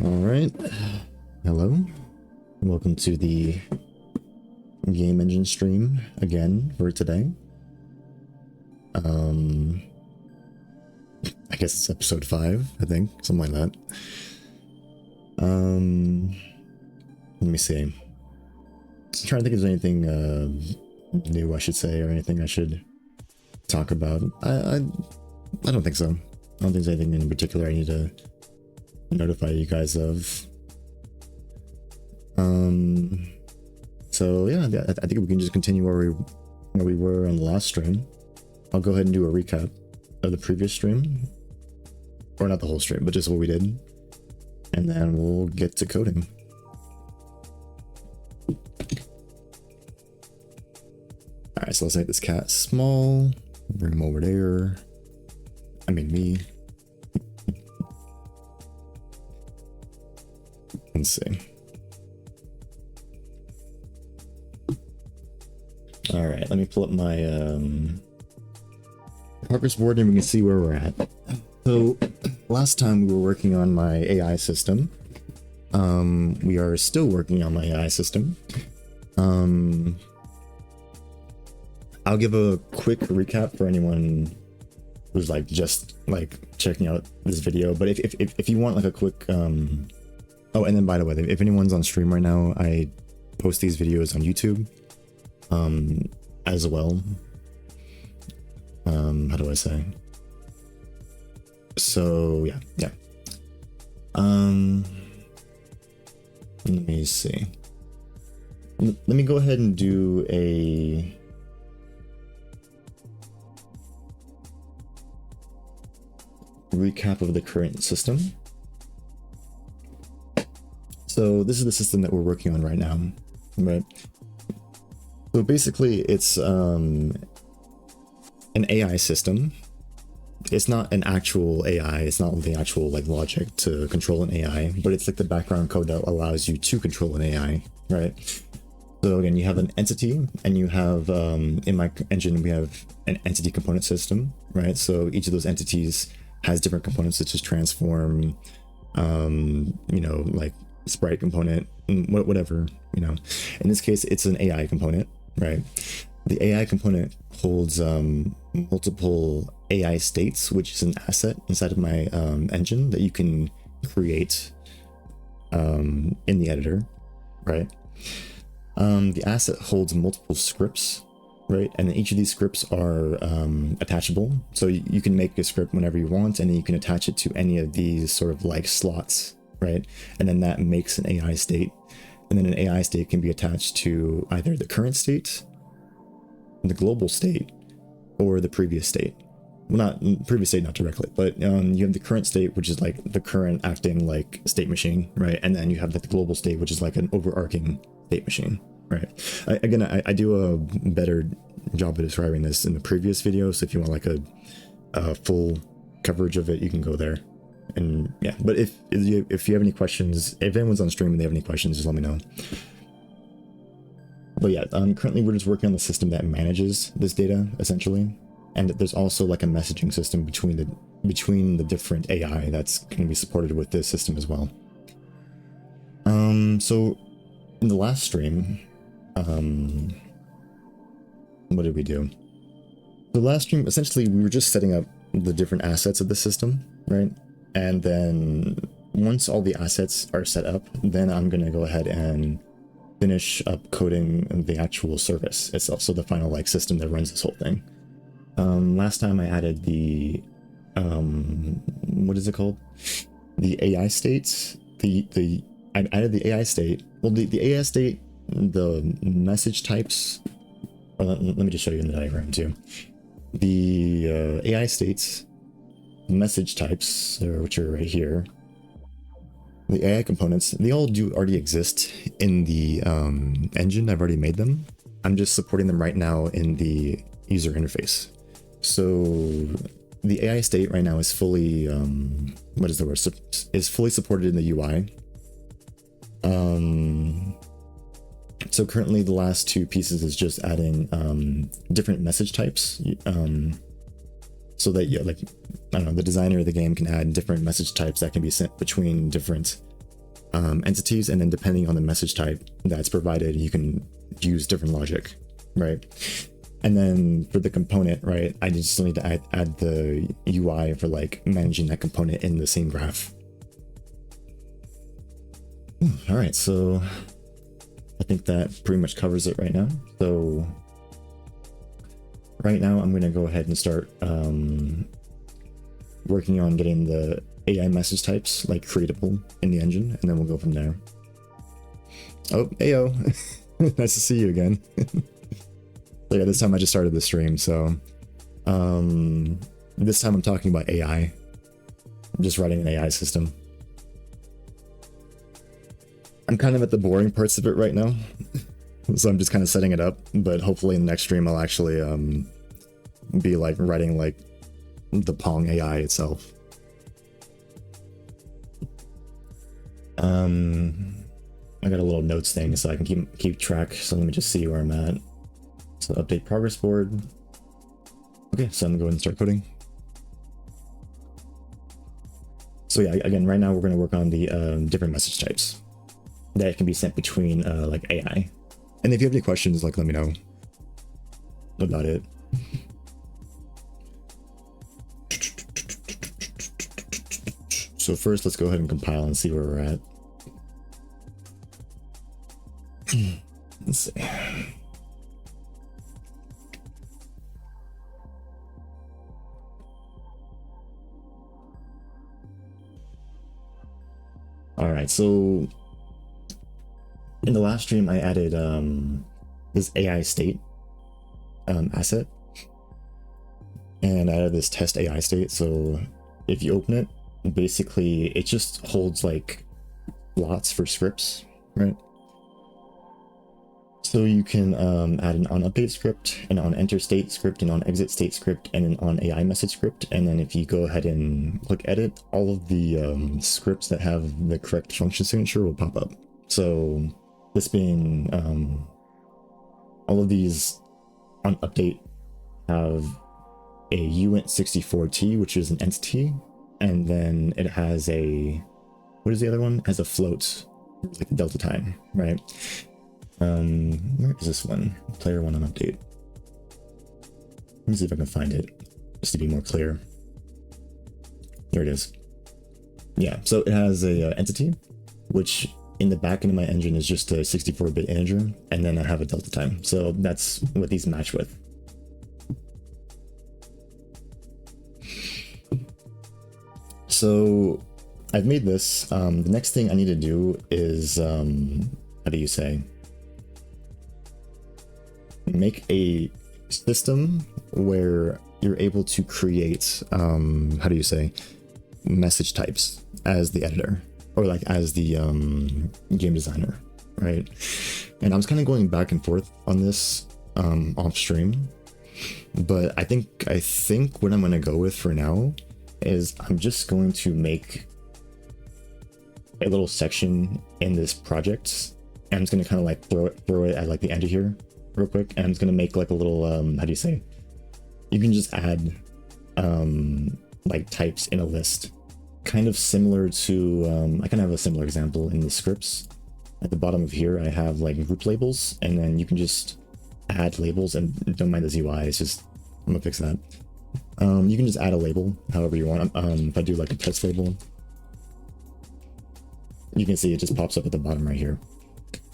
All right. Hello. Welcome to the game engine stream again for today. I guess it's episode 5, I think, something like that. Let me see. I'm trying to think if there's anything new I should say or anything I should talk about. I don't think so. I don't think there's anything in particular I need to notify you guys of. So yeah, I think we can just continue where we were on the last stream. I'll go ahead and do a recap of the previous stream, or not the whole stream, but just what we did, and then we'll get to coding. All right, so let's make this cat small. Bring him over there. I mean me. Let's see. All right, let me pull up my progress board and we can see where we're at. So last time we were working on my AI system. We are still working on my AI system. I'll give a quick recap for anyone who's like just like checking out this video. But if you want like a quick oh, and then by the way, if anyone's on stream right now, I post these videos on YouTube as well. How do I say? So yeah. Let me see. Let me go ahead and do a recap of the current system. So this is the system that we're working on right now, right? So basically it's an AI system. It's not an actual AI, it's not the actual like logic to control an AI, but it's like the background code that allows you to control an AI, right? So again, you have an entity, and you have in my engine we have an entity component system, right? So each of those entities has different components such as transform, you know, like sprite component, whatever, you know. In this case, it's an AI component, right? The AI component holds multiple AI states, which is an asset inside of my engine that you can create in the editor, right? The asset holds multiple scripts, right? And each of these scripts are attachable. So you can make a script whenever you want, and then you can attach it to any of these sort of like slots, right? And then that makes an AI state. And then an AI state can be attached to either the current state, the global state, or the previous state. Well, not previous state, not directly, but you have the current state, which is like the current acting like state machine, right? And then you have the global state, which is like an overarching state machine, right? I do a better job of describing this in the previous video, so if you want like a full coverage of it, you can go there. And yeah, but if you have any questions, if anyone's on stream and they have any questions, just let me know. But yeah, currently we're just working on the system that manages this data essentially, and there's also like a messaging system between the different AI that's going to be supported with this system as well. So in the last stream, what did we do? The last stream, essentially, we were just setting up the different assets of the system, right? And then once all the assets are set up, then I'm going to go ahead and finish up coding the actual service itself, so the final like system that runs this whole thing. Last time I added the what is it called? The AI states. I added the AI state. Well, the AI state, the message types. Let me just show you in the diagram too. The AI states, message types, which are right here. The AI components, they all do already exist in the engine. I've already made them. I'm just supporting them right now in the user interface. So the AI state right now is fully, what is the word? Is fully supported in the UI. So currently the last two pieces is just adding different message types. So that, yeah, like, I don't know, the designer of the game can add different message types that can be sent between different entities, and then depending on the message type that's provided, you can use different logic, right? And then for the component, right, I just need to add the UI for like managing that component in the same graph. All right, so I think that pretty much covers it right now. So right now I'm going to go ahead and start working on getting the AI message types like creatable in the engine, and then we'll go from there. Oh, ayo. Nice to see you again. So yeah, this time I just started the stream, so this time I'm talking about AI. I'm just writing an AI system. I'm kind of at the boring parts of it right now, so I'm just kind of setting it up, but hopefully in the next stream I'll actually be like writing like the Pong AI itself. I got a little notes thing so I can keep track, so let me just see where I'm at. So update progress board. Okay, so I'm gonna go ahead and start coding. So yeah, again, right now we're gonna work on the different message types that can be sent between like AI. And if you have any questions, like let me know about it. So first, let's go ahead and compile and see where we're at. Let's see. All right, so in the last stream, I added this AI state asset, and I added this test AI state. So if you open it, basically it just holds like lots for scripts, right? So you can add an on update script, an on enter state script, an on exit state script, and an on AI message script. And then if you go ahead and click edit, all of the scripts that have the correct function signature will pop up. So this being all of these on update have a uint64t, which is an entity, and then it has a, what is the other one? It has a float, like the delta time, right? Where is this one? Player one on update. Let me see if I can find it, just to be more clear. There it is. Yeah, so it has a entity, which in the back end of my engine is just a 64-bit integer, and then I have a delta time. So that's what these match with. So I've made this. The next thing I need to do is, how do you say? Make a system where you're able to create, how do you say, message types as the editor, or like as the game designer, right? And I was kind of going back and forth on this off stream, but I think what I'm going to go with for now is I'm just going to make a little section in this project, and I'm just going to kind of like throw it at like the end of here real quick, and I'm just going to make like a little how do you say, you can just add like types in a list, kind of similar to I kind of have a similar example in the scripts. At the bottom of here I have like group labels, and then you can just add labels, and don't mind this UI, it's just, I'm gonna fix that. You can just add a label however you want. If I do like a test label, you can see it just pops up at the bottom right here,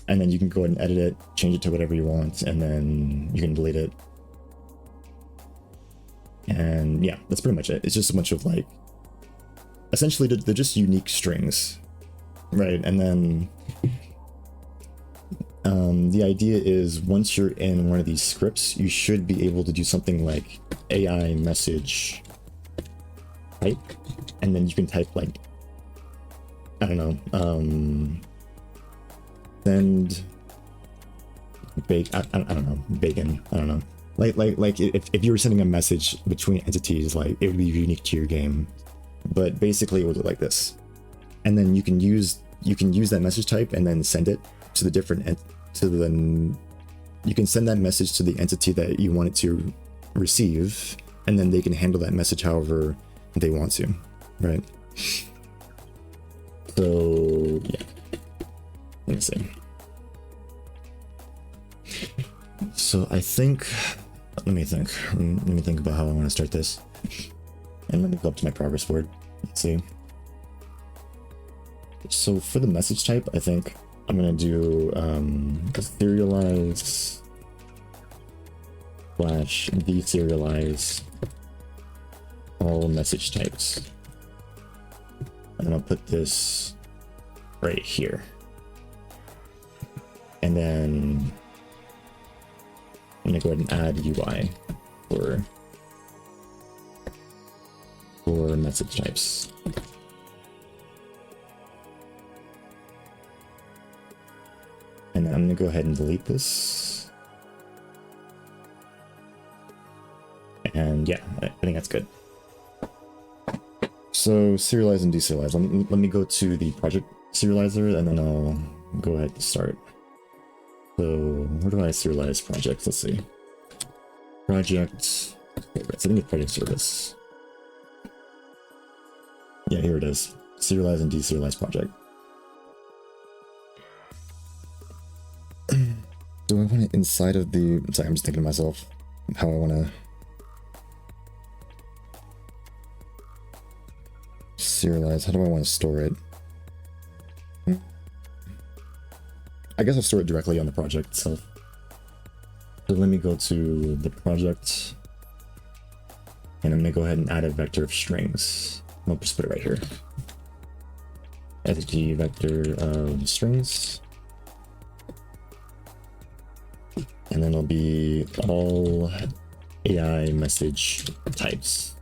and then you can go ahead and edit it, change it to whatever you want, and then you can delete it. And yeah, that's pretty much it. It's just a bunch of like, essentially they're just unique strings, right? And then the idea is once you're in one of these scripts, you should be able to do something like AI message type, and then you can type like, I don't know, send bake, I don't know, bacon, I don't know. Like if you were sending a message between entities, like it would be unique to your game, but basically it would look like this. And then you can use that message type and then send it to the different you can send that message to the entity that you want it to receive, and then they can handle that message however they want to, right? So yeah. see. So I think, let me think about how I want to start this. And let me go up to my progress board. Let's see. So for the message type, I think I'm going to do serialize / deserialize all message types. And then I'll put this right here. And then I'm going to go ahead and add UI for message types. And then I'm going to go ahead and delete this. And yeah, I think that's good. So serialize and deserialize. Let me go to the project serializer and then I'll go ahead and start. So where do I serialize projects? Let's see. Project. Okay, I think it's project service. Yeah, here it is. Serialize and deserialize project. Do I want it inside of the... Sorry, I'm just thinking to myself how I want to... serialize. How do I want to store it? I guess I'll store it directly on the project itself. So let me go to the project. And I'm going to go ahead and add a vector of strings. I'll just put it right here. SG vector of strings. And then it'll be all AI message types.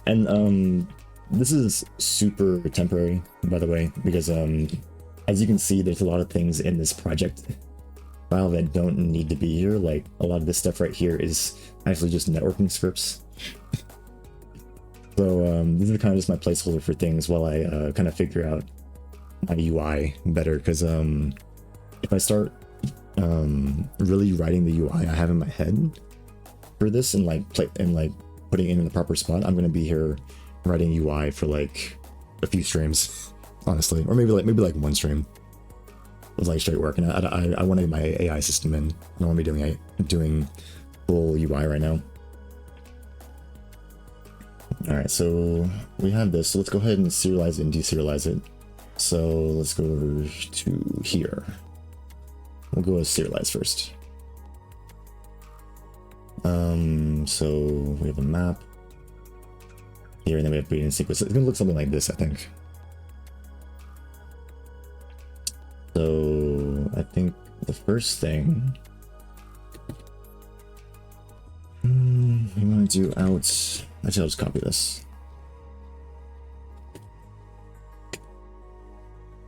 And this is super temporary, by the way, because as you can see, there's a lot of things in this project file that don't need to be here. Like a lot of this stuff right here is actually just networking scripts. So these are kind of just my placeholder for things while I kind of figure out my UI better. Because if I start really writing the UI I have in my head for this and like putting it in the proper spot, I'm going to be here writing UI for like a few streams, honestly, or maybe like one stream with like straight work. And I want to get my AI system in. I don't want to be doing full UI right now. All right, so we have this. So let's go ahead and serialize it and deserialize it. So let's go over to here. We'll go with serialize first. So we have a map here, and then we have breeding sequence. It's gonna look something like this, I think. So I think the first thing we want to do out. Actually, I'll just copy this,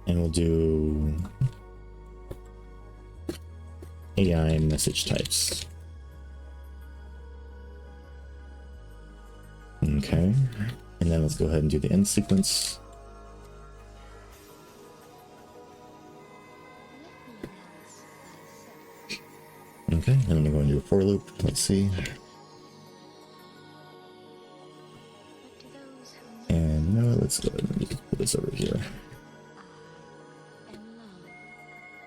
and we'll do AI message types. Okay, and then let's go ahead and do the end sequence. Okay, and then I'm going to do a for loop. Let's see. And you know what, let's go ahead and just put this over here.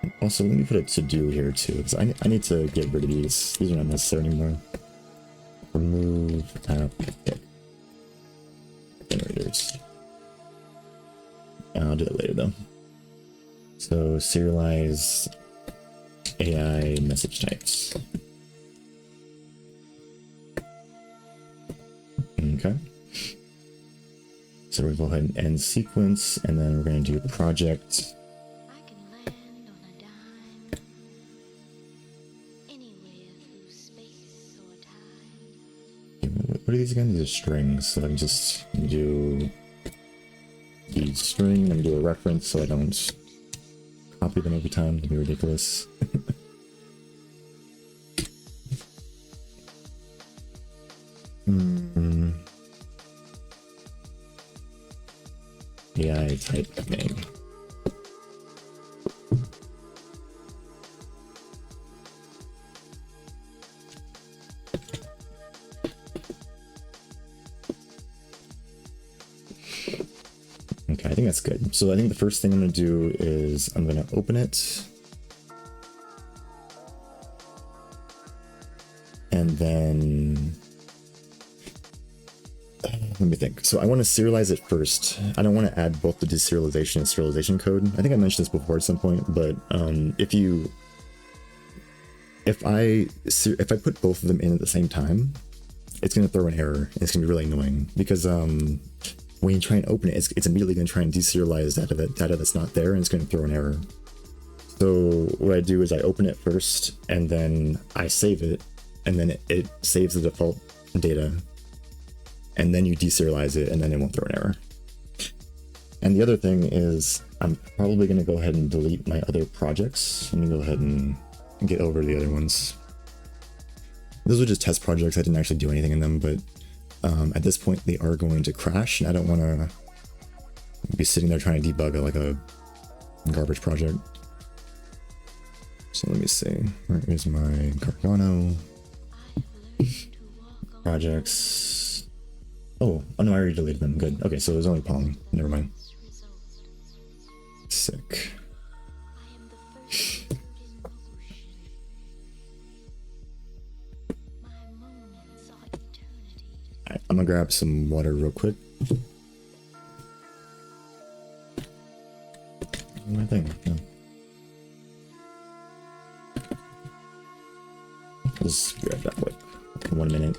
And also, let me put a to do here too, because I need to get rid of these. These are not necessary anymore. Remove app generators. I'll do it later though. So serialize AI message types. Okay. So we'll go ahead and end sequence, and then we're going to do project. I can land on a dime, anywhere through space or time. What are these again? These are strings, so I can just do the string and do a reference so I don't copy them every time. It'd be ridiculous. AI type name. Okay, I think that's good. So I think the first thing I'm going to do is I'm going to open it. And then let me think. So I want to serialize it first. I don't want to add both the deserialization and serialization code. I think I mentioned this before at some point, but if I put both of them in at the same time, it's going to throw an error. It's going to be really annoying because when you try and open it, it's immediately going to try and deserialize data that's not there, and it's going to throw an error. So what I do is I open it first, and then I save it, and then it saves the default data, and then you deserialize it, and then it won't throw an error. And the other thing is I'm probably going to go ahead and delete my other projects. Let me go ahead and get over the other ones. Those were just test projects. I didn't actually do anything in them, but at this point they are going to crash, and I don't want to be sitting there trying to debug a garbage project. So let me see. Where is my Gargano projects? Oh no, I already deleted them. Good. Okay, so it was only Pong. Never mind. Sick. Alright, I'm gonna grab some water real quick. My thing. No. Just grab that quick. 1 minute.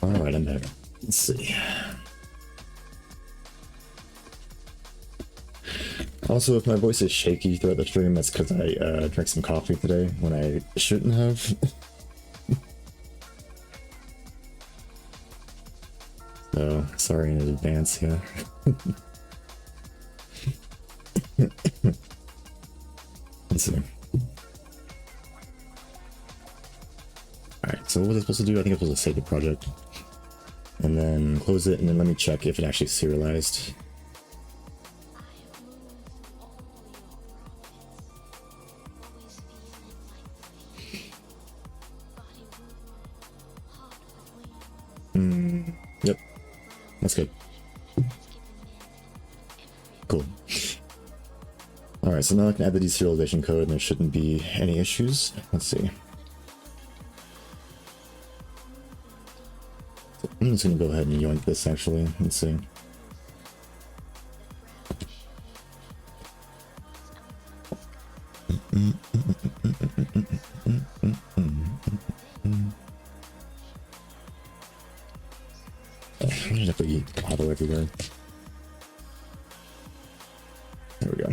Alright, I'm back. Let's see. Also, if my voice is shaky throughout the stream, that's because I drank some coffee today when I shouldn't have. So, sorry in advance, yeah. Let's see. Alright, so what was I supposed to do? I think I was supposed to save the project. And then close it, and then let me check if it actually serialized. Yep, that's good. Cool. Alright, so now I can add the deserialization code and there shouldn't be any issues. Let's see. I'm just gonna go ahead and yoink this actually. Let's see. Why did I put auto everywhere? There we go.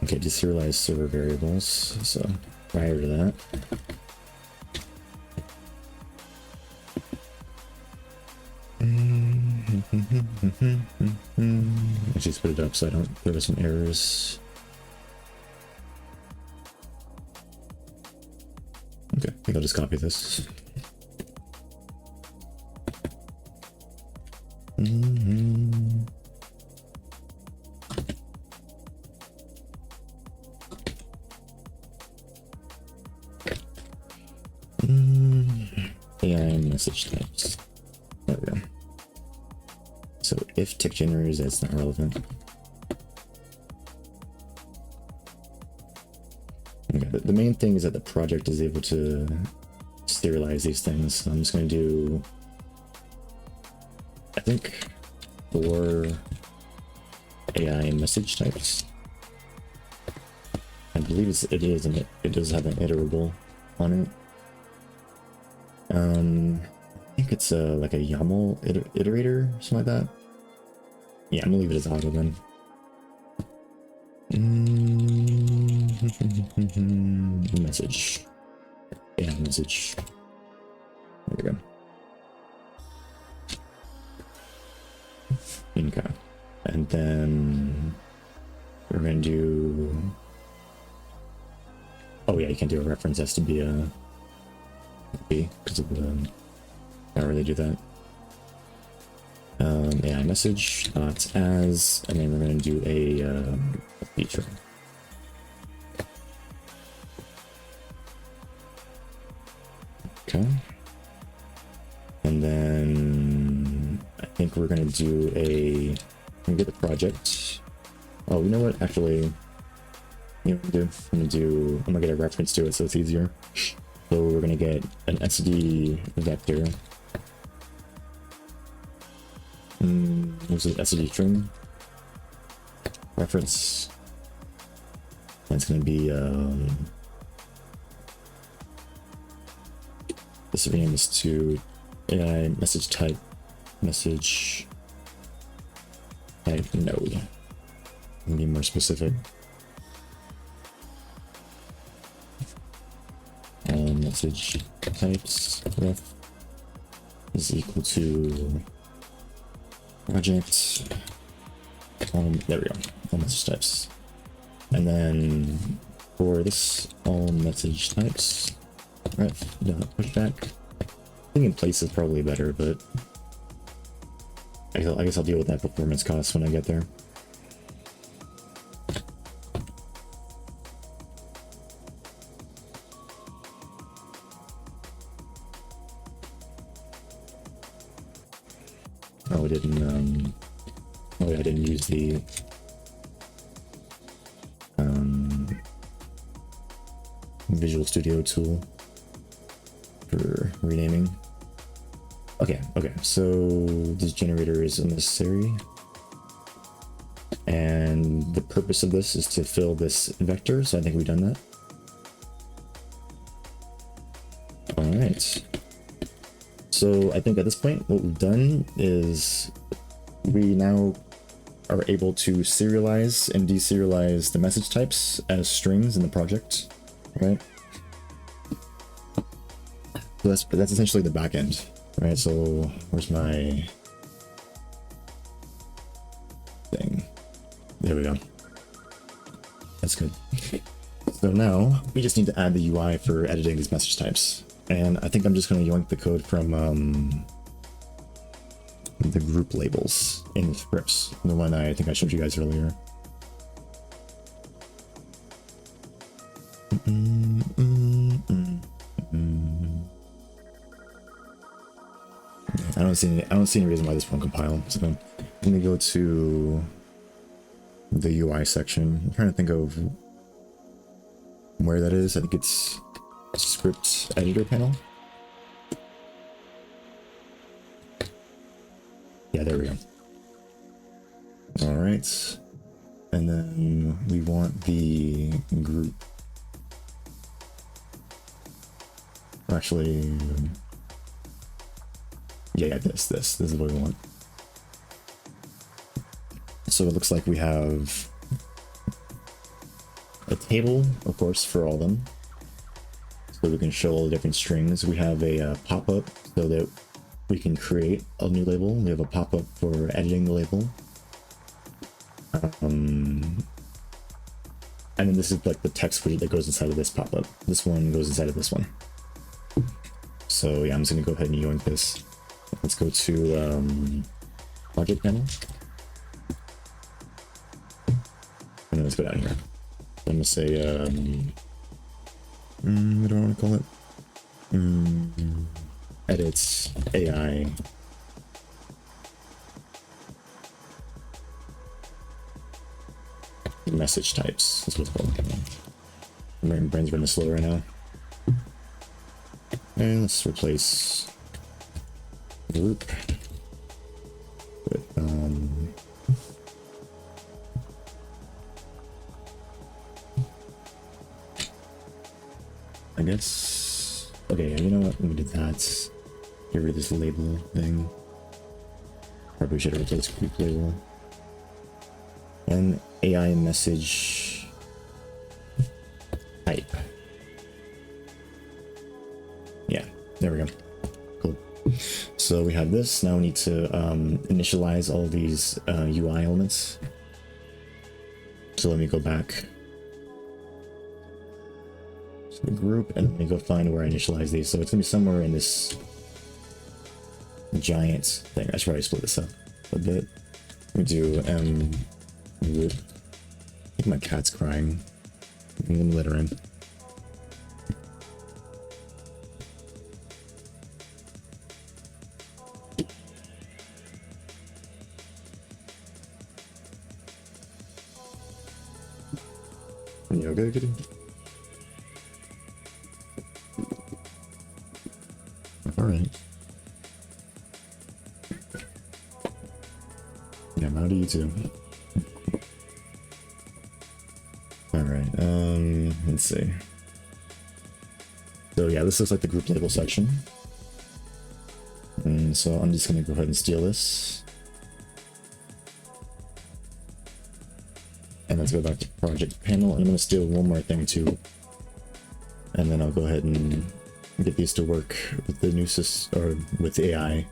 Okay, deserialize server variables. So prior to that. Let's just put it up so I don't there are some errors. Okay, I think I'll just copy this. AIMessageTypes. There we go. So if tick generators, that's not relevant. the main thing is that the project is able to serialize these things. So I'm just going to do, I think, 4 AI message types. I believe it does have an iterable on it. I think it's like a YAML iterator, something like that. Yeah, I'm gonna leave it as auto then. Message. Yeah, message. There we go. Okay. And then we're gonna do. Oh yeah, you can do a reference. Has to be a B because of the. Can't really do that. AI message as, and then we're gonna do a feature. Okay. And then I think we're gonna do get the project. Oh, you know what? Actually, you know what I'm gonna get a reference to it so it's easier. So we're gonna get an SD vector. What's it? SD string reference. That's gonna be this rename is to AI message type message type node. Be more specific. And message types ref is equal to project. There we go. All message types. And then for this all message types, ref dot pushback. I think in place is probably better, but I guess I'll deal with that performance cost when I get there. Oh, I didn't use the Visual Studio tool for renaming. Okay, so this generator is unnecessary. And the purpose of this is to fill this vector, so I think we've done that. Alright. So I think at this point, what we've done is we now are able to serialize and deserialize the message types as strings in the project, right? So that's essentially the back end, right? So where's my thing? There we go. That's good. So now we just need to add the UI for editing these message types. And I think I'm just going to yoink the code from the group labels in the scripts, the one I think I showed you guys earlier. I don't see any reason why this won't compile. So I'm gonna go to the UI section. I'm trying to think of where that is. I think it's script editor panel. Yeah, there we go. All right, and then we want the group. Actually, yeah, this is what we want. So it looks like we have a table, of course, for all of them, so we can show all the different strings. We have a pop-up so that we can create a new label. We have a pop-up for editing the label. And then this is like the text widget that goes inside of this pop-up. This one goes inside of this one. So yeah, I'm just gonna go ahead and yoink this. Let's go to project panel. And then let's go down here. I'm gonna say what do I want to call it? Edits AI message types. That's what it's called. My brain's running slow right now. And let's replace group with I guess. Okay, you know what? Let me do that. Get rid of this label thing. Probably should have replaced group label. And AI message type. Yeah, there we go. Cool. So we have this. Now we need to initialize all these UI elements. So let me go back to the group and let me go find where I initialize these. So it's gonna be somewhere in this giant thing. I should probably split this up a bit. We do group. I think my cat's crying. I'm gonna let her in. You okay, kitty? Alright. Yeah, I'm out of you too. Alright, let's see. So yeah, this looks like the group label section. And so I'm just gonna go ahead and steal this. And let's go back to project panel. I'm gonna steal one more thing too. And then I'll go ahead and get these to work with the new system, or with the AI,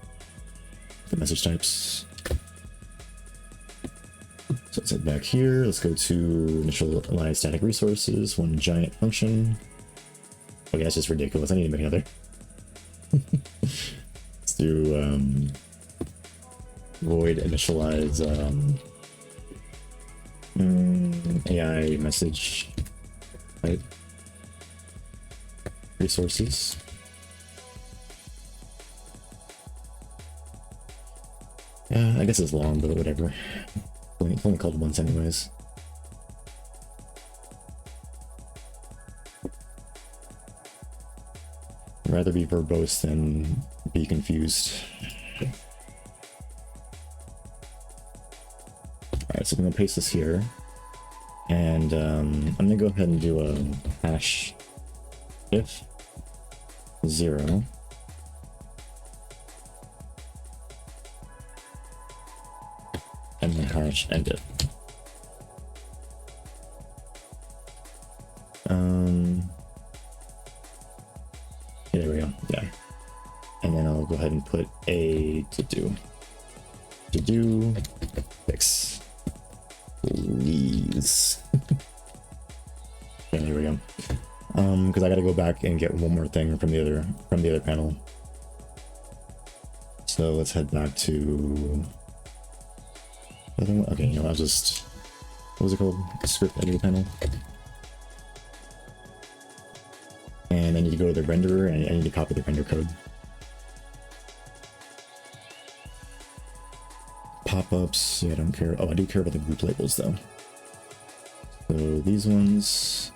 the message types. So let's head back here. Let's go to initialize static resources, one giant function. Okay, that's just ridiculous. I need to make another. Let's do void initialize AI message type resources. Yeah, I guess it's long, but whatever. It's only called once anyways. I'd rather be verbose than be confused. Alright, so I'm gonna paste this here. And I'm gonna go ahead and do a hash if 0 and then hash end it. Yeah, there we go. Yeah. And then I'll go ahead and put a to do fix. Please. Okay, there we go. Because I gotta go back and get one more thing from the other panel. So let's head back to. Okay, you know, I'll just. What was it called? Script editor panel. And I need to go to the renderer and I need to copy the render code. Pop-ups, yeah, I don't care. Oh, I do care about the group labels though. So these ones.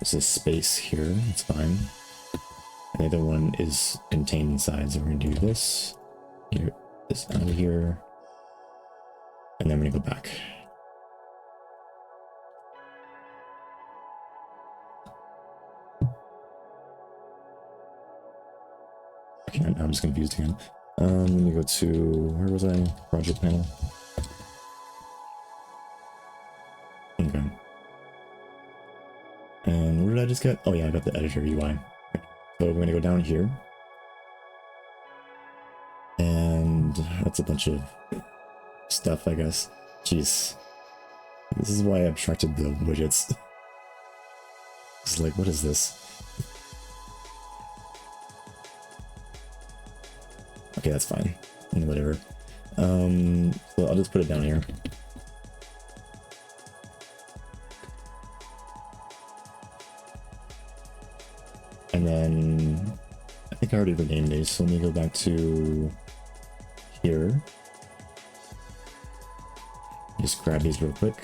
This is space here, it's fine. And the other one is contained inside, so we're gonna do this. Here, this out of here. And then we're gonna go back. Okay, now I'm just confused again. Let me go to, where was I? Project panel. Okay. And what did I just get? Oh yeah, I got the editor UI. So we're gonna go down here. And that's a bunch of stuff, I guess. Jeez. This is why I abstracted the widgets. It's like, what is this? Okay, that's fine. Whatever. So I'll just put it down here. And then I think I already renamed these, so let me go back to here. Just grab these real quick.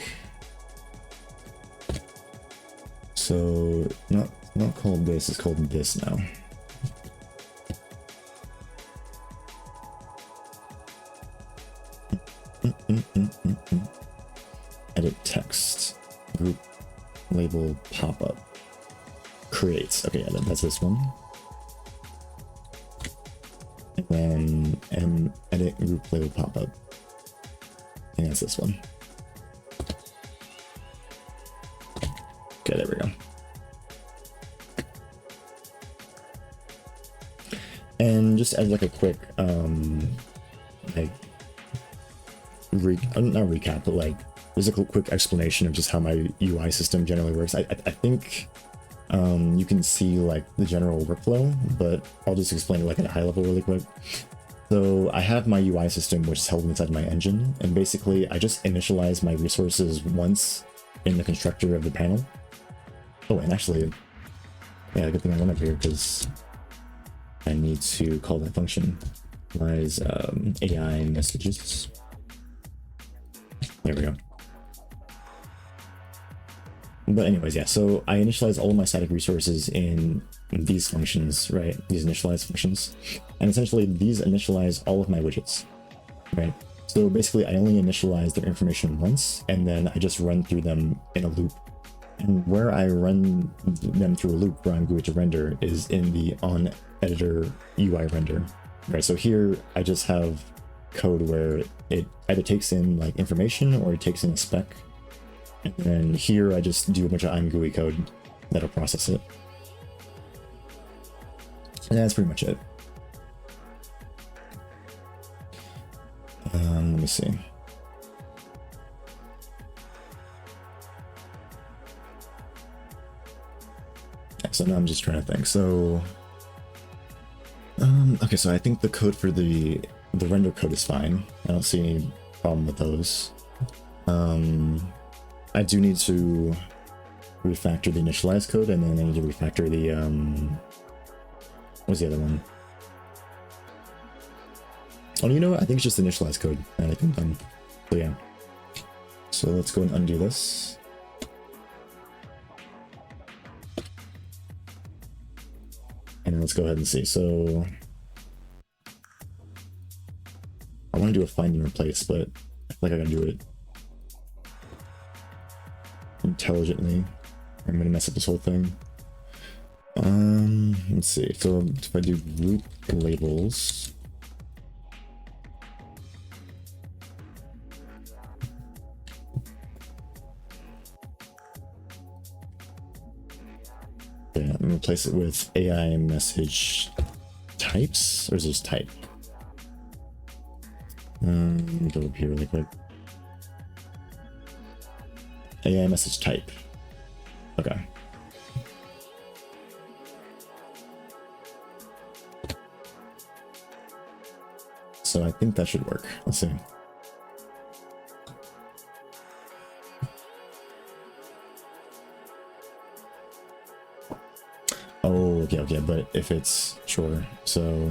So not called this, it's called this now. Edit text, group label pop-up, creates. Okay, yeah, that's this one. And then edit group label pop-up, and that's this one. Okay, there we go. And just as like a quick like not recap, but like there's a quick explanation of just how my UI system generally works. I think you can see like the general workflow, but I'll just explain it like at a high level really quick. So I have my UI system, which is held inside my engine, and basically I just initialize my resources once in the constructor of the panel. Oh, and actually, yeah, good thing I went up here because I need to call that function. Rise AI messages. There we go. But anyways, yeah, so I initialize all of my static resources in these functions, right? These initialize functions. And essentially these initialize all of my widgets, right? So basically I only initialize their information once, and then I just run through them in a loop. And where I run them through a loop where I'm going to render is in the on editor UI render, right? So here I just have code where it either takes in like information or it takes in a spec. And then here I just do a bunch of AIMGUI code that'll process it. And that's pretty much it. Let me see. So now I'm just trying to think. So, okay, so I think the code for the render code is fine. I don't see any problem with those. I do need to refactor the initialize code, and then I need to refactor the what's the other one? Oh, you know what? I think it's just initialize code, and I think I'm done. So yeah. So let's go and undo this. And let's go ahead and see. So I want to do a find and replace, but I feel like I gotta do it intelligently. I'm gonna mess up this whole thing. Let's see. So if I do root labels, yeah, I'm gonna replace it with AIMessageTypes, or is this type? Let me go up here really quick. AIMessageType. Okay. So I think that should work. Let's see. Oh, okay, but if it's sure, so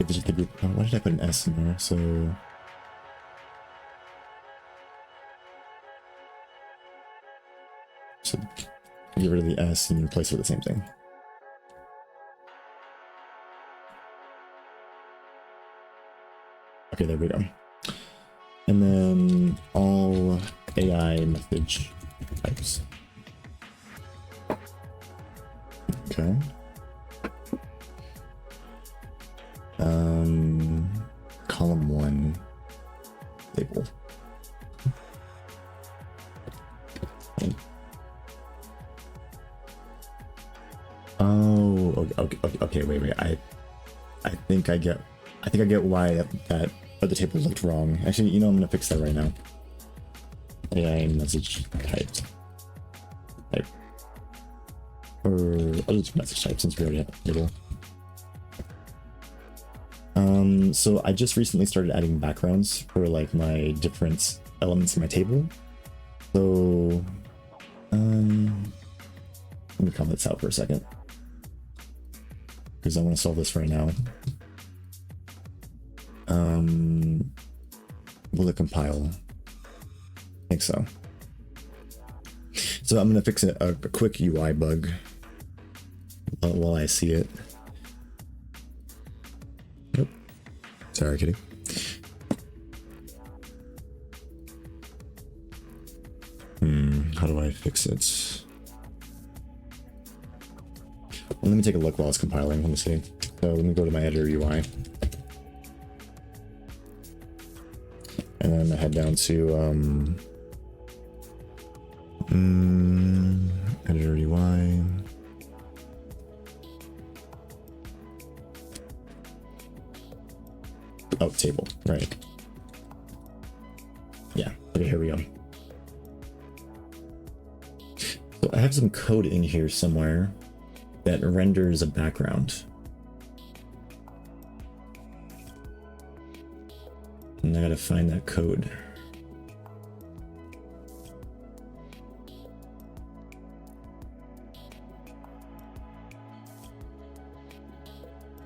if it's the group, oh, why did I put an S in there? So get rid of the S and replace it with the same thing. Okay, there we go. And then all AI message types. Okay. Column 1 label. Oh, okay, wait. I think I get why that the table looked wrong. Actually, you know, I'm gonna fix that right now. AI message type. Or I'll just message type since we already have a table. So I just recently started adding backgrounds for like my different elements in my table. So let me comment this out for a second, because I want to solve this right now. Will it compile? I think so. So I'm gonna fix a quick UI bug while I see it. Nope. Sorry, kitty. How do I fix it? Well, let me take a look while it's compiling. Let me see. So let me go to my editor UI. And then head down to editor UI. Oh, table, right. Yeah, okay, here we go. So I have some code in here somewhere that renders a background. And I gotta find that code.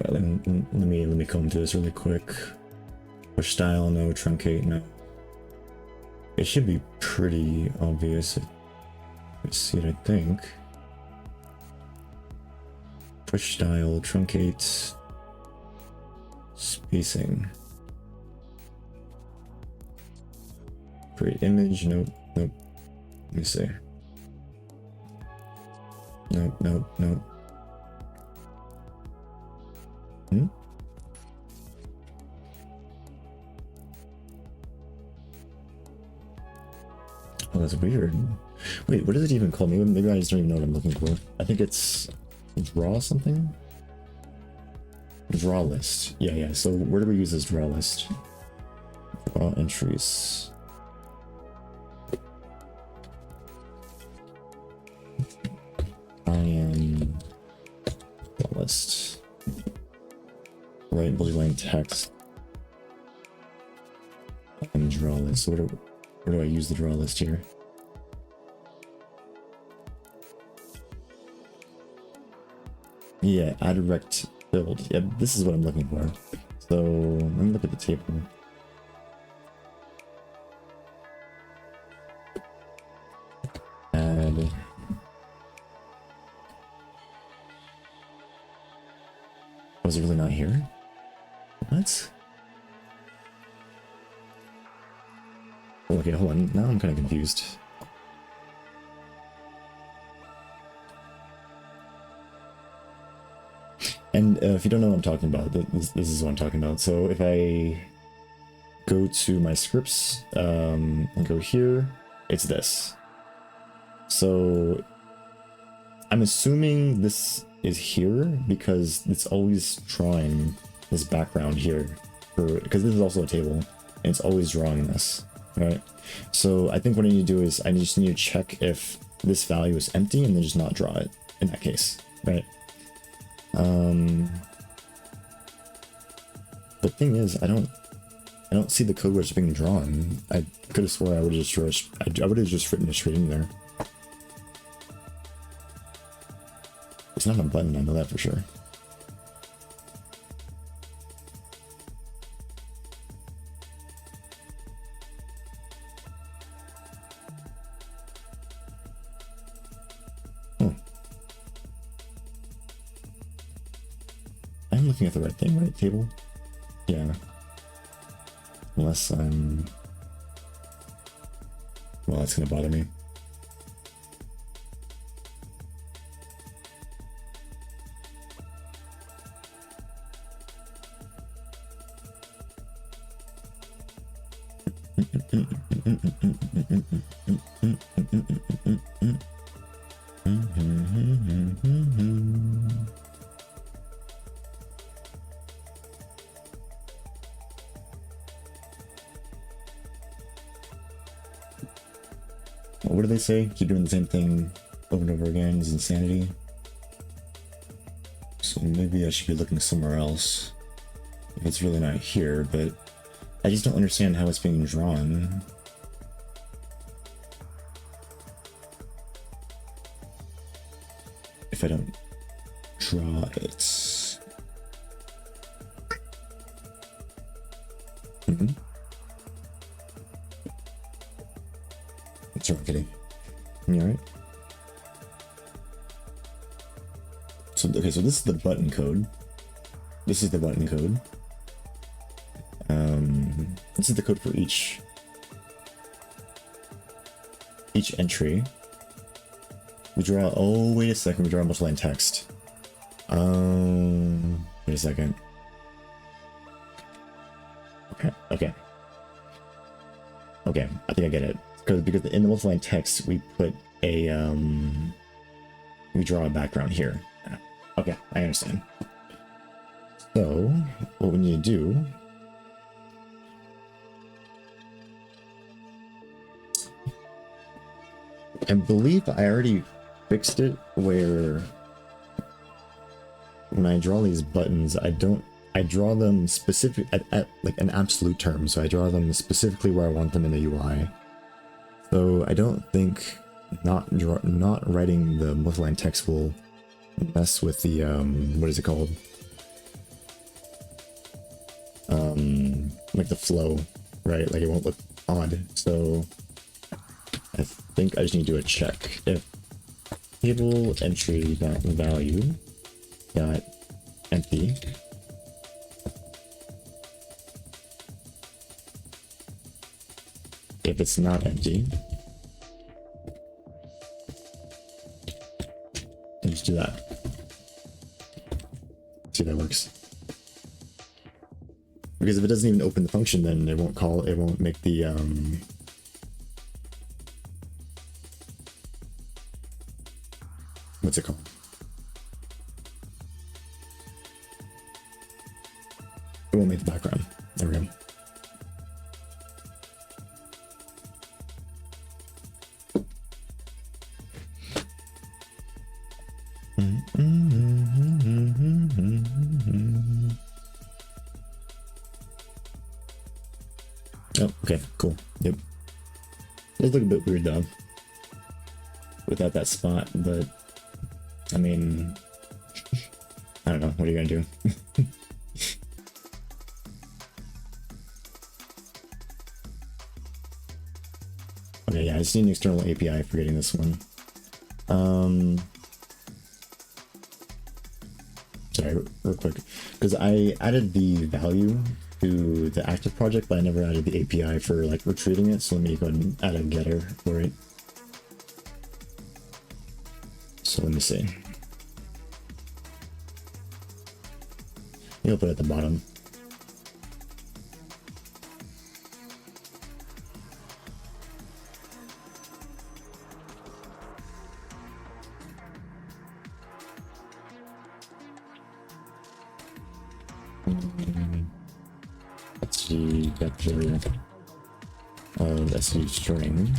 Right, let me comb through this really quick. Push style, no. Truncate, no. It should be pretty obvious. Let's see what I think. Push style, truncate, spacing. Create image, nope. Let me see. Nope. Oh, that's weird. Wait, what does it even call me? Maybe I just don't even know what I'm looking for. I think it's draw something? Draw list. Yeah. So where do we use this draw list? Draw entries. IAM draw list. Right, multi-line text. And draw list. So where do I use the draw list here? Yeah, add direct build. Yeah, this is what I'm looking for. So let me look at the table. Add. Was it really not here? What? Okay, hold on. Now I'm kind of confused. And if you don't know what I'm talking about, this is what I'm talking about. So if I go to my scripts and go here, it's this. So I'm assuming this is here because it's always drawing this background here, because this is also a table, and it's always drawing this, right? So I think what I need to do is I just need to check if this value is empty and then just not draw it in that case, right? The thing is, I don't see the code where it's being drawn. I could have swore I would have just written it straight in there. It's not a button, I know that for sure. I'm looking at the right thing, right? Table? Yeah. Unless I'm... Well, that's gonna bother me. What do they say? Keep doing the same thing over and over again is insanity. So maybe I should be looking somewhere else. If it's really not here, but I just don't understand how it's being drawn. If I don't draw it. It's wrong, kidding. You alright? So okay, so this is the button code. This is the button code. This is the code for each entry. We draw, oh, wait a second, we draw multi-line text. Wait a second. Okay, I think I get it. Because in the multi-line text, we put a, we draw a background here. Okay, I understand. So, what we need to do I believe I already fixed it where when I draw these buttons, I draw them specific at like an absolute term. So I draw them specifically where I want them in the UI. So I don't think not writing the multi-line text will mess with the what is it called? Like the flow, right? Like it won't look odd. So I think I just need to do a check. If table entry dot value dot empty, if it's not empty, then just do that. See if that works. Because if it doesn't even open the function, then it won't make the what's it called? It won't make the background. There we go. Oh, okay, cool. Yep. It does look a bit weird though, without that spot, but I mean, I don't know. What are you gonna do? Okay, yeah, I just need an external API for getting this one. Sorry, real quick, because I added the value to the active project, but I never added the API for like retrieving it. So let me go ahead and add a getter for it. So let me see. You'll put it at the bottom. Let's see, vector of SU string.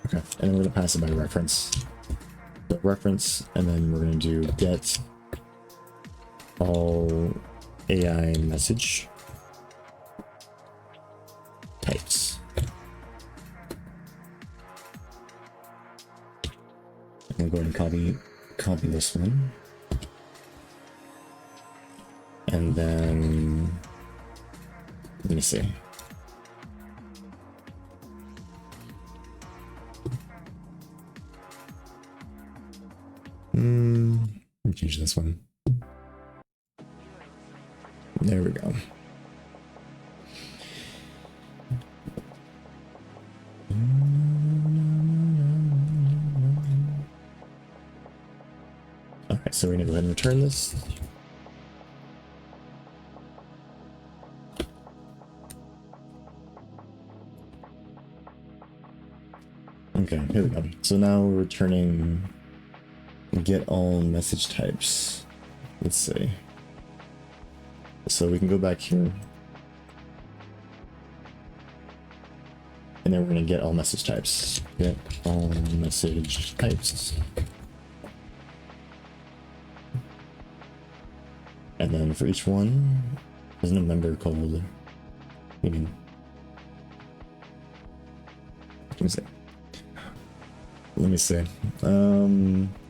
Okay, and then we're gonna pass it by reference. The reference, and then we're gonna do get all AI message types. I'm gonna go ahead and copy this one, and then let me see. Let me change this one. There we go. Alright, so we're gonna go ahead and return this. Okay, here we go. So now we're returning get all message types. Let's see. So we can go back here, and then we're going to get all message types. Get all message types. And then for each one, there's no member called. Let me see.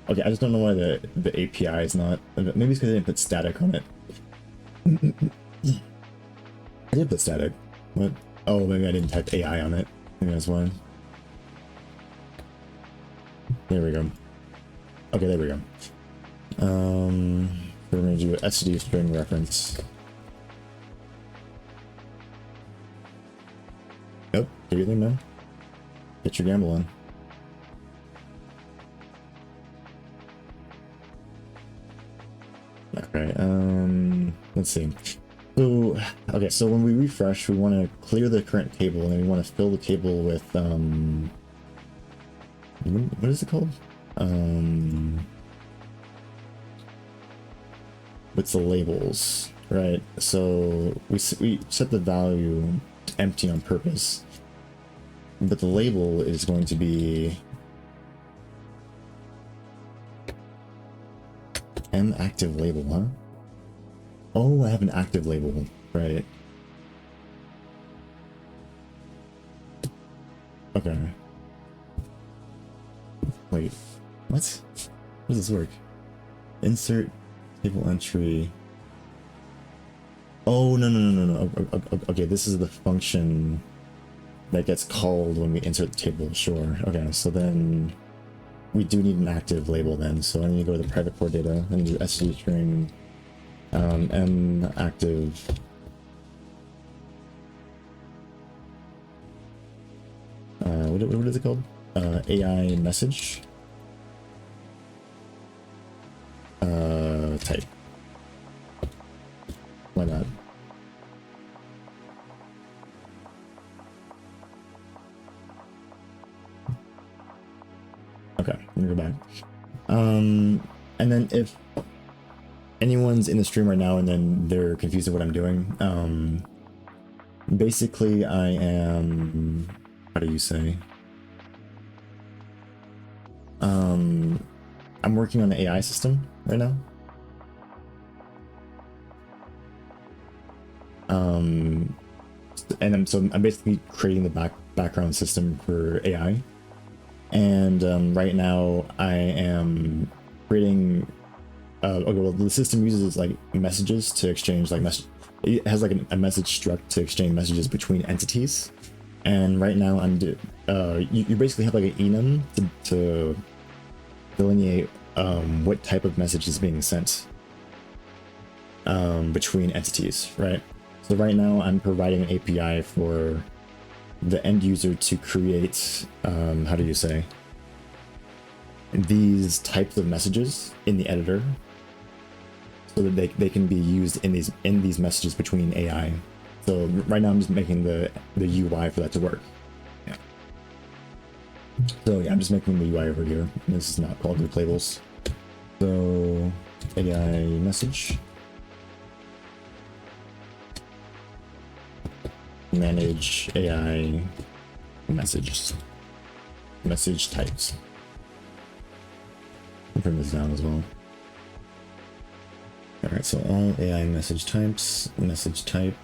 Okay, I just don't know why the API is not. Maybe it's because I didn't put static on it. I did put static. What? Oh, maybe I didn't type AI on it. Maybe that's why. There we go. Okay, there we go. We're gonna do SD string reference. Nope, do your thing, man. Get your gamble on. Okay, let's see. So, okay, so when we refresh, we want to clear the current table, and then we want to fill the table with, what is it called? With the labels, right? So we set the value to empty on purpose, but the label is going to be active label, huh? Oh, I have an active label, right? Okay. Wait, what? How does this work? Insert table entry. Oh, no. Okay, this is the function that gets called when we insert the table. Sure. Okay, so then we do need an active label then. So I need to go to the private core data and do SD string m active. What is it called? AI message type. Why not? Okay, let me go back. And then if anyone's in the stream right now and then they're confused with what I'm doing, basically I am, how do you say? I'm working on the AI system right now. And I'm basically creating the background system for AI. And right now I am creating okay, well, the system uses like messages to exchange like it has like a message struct to exchange messages between entities. And right now I'm you basically have like an enum to delineate what type of message is being sent between entities, right? So right now I'm providing an API for the end user to create, how do you say, these types of messages in the editor, so that they can be used in these messages between AI. So right now I'm just making the UI for that to work. Yeah. So yeah, I'm just making the UI over here. This is not called group labels. So AI message. Manage AI message types. I'll bring this down as well. All right, so all AI message types, message type.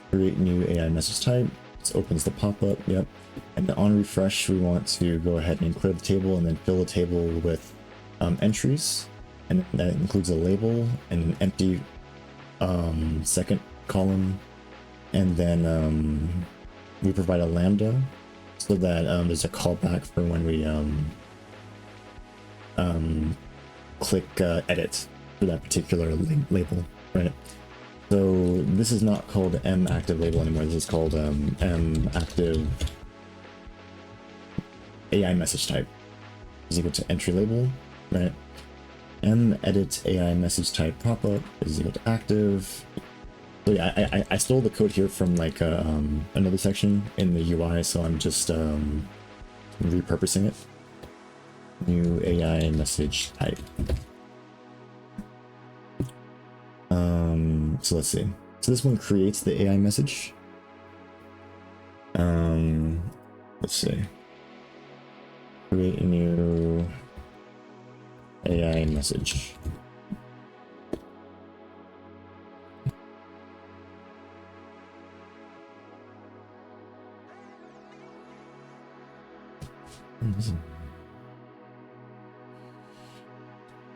Create new AI message type. This opens the pop-up, yep. And then on refresh, we want to go ahead and clear the table and then fill the table with entries. And that includes a label and an empty second column. And then we provide a lambda so that there's a callback for when we click edit for that particular label, right? So this is not called M active label anymore. This is called M active AI message type is equal to entry label, right? M edit AI message type pop up is equal to active. So yeah, I stole the code here from like another section in the UI, so I'm just repurposing it. New AI message type. So let's see. So this one creates the AI message. Let's see. Create a new AI message.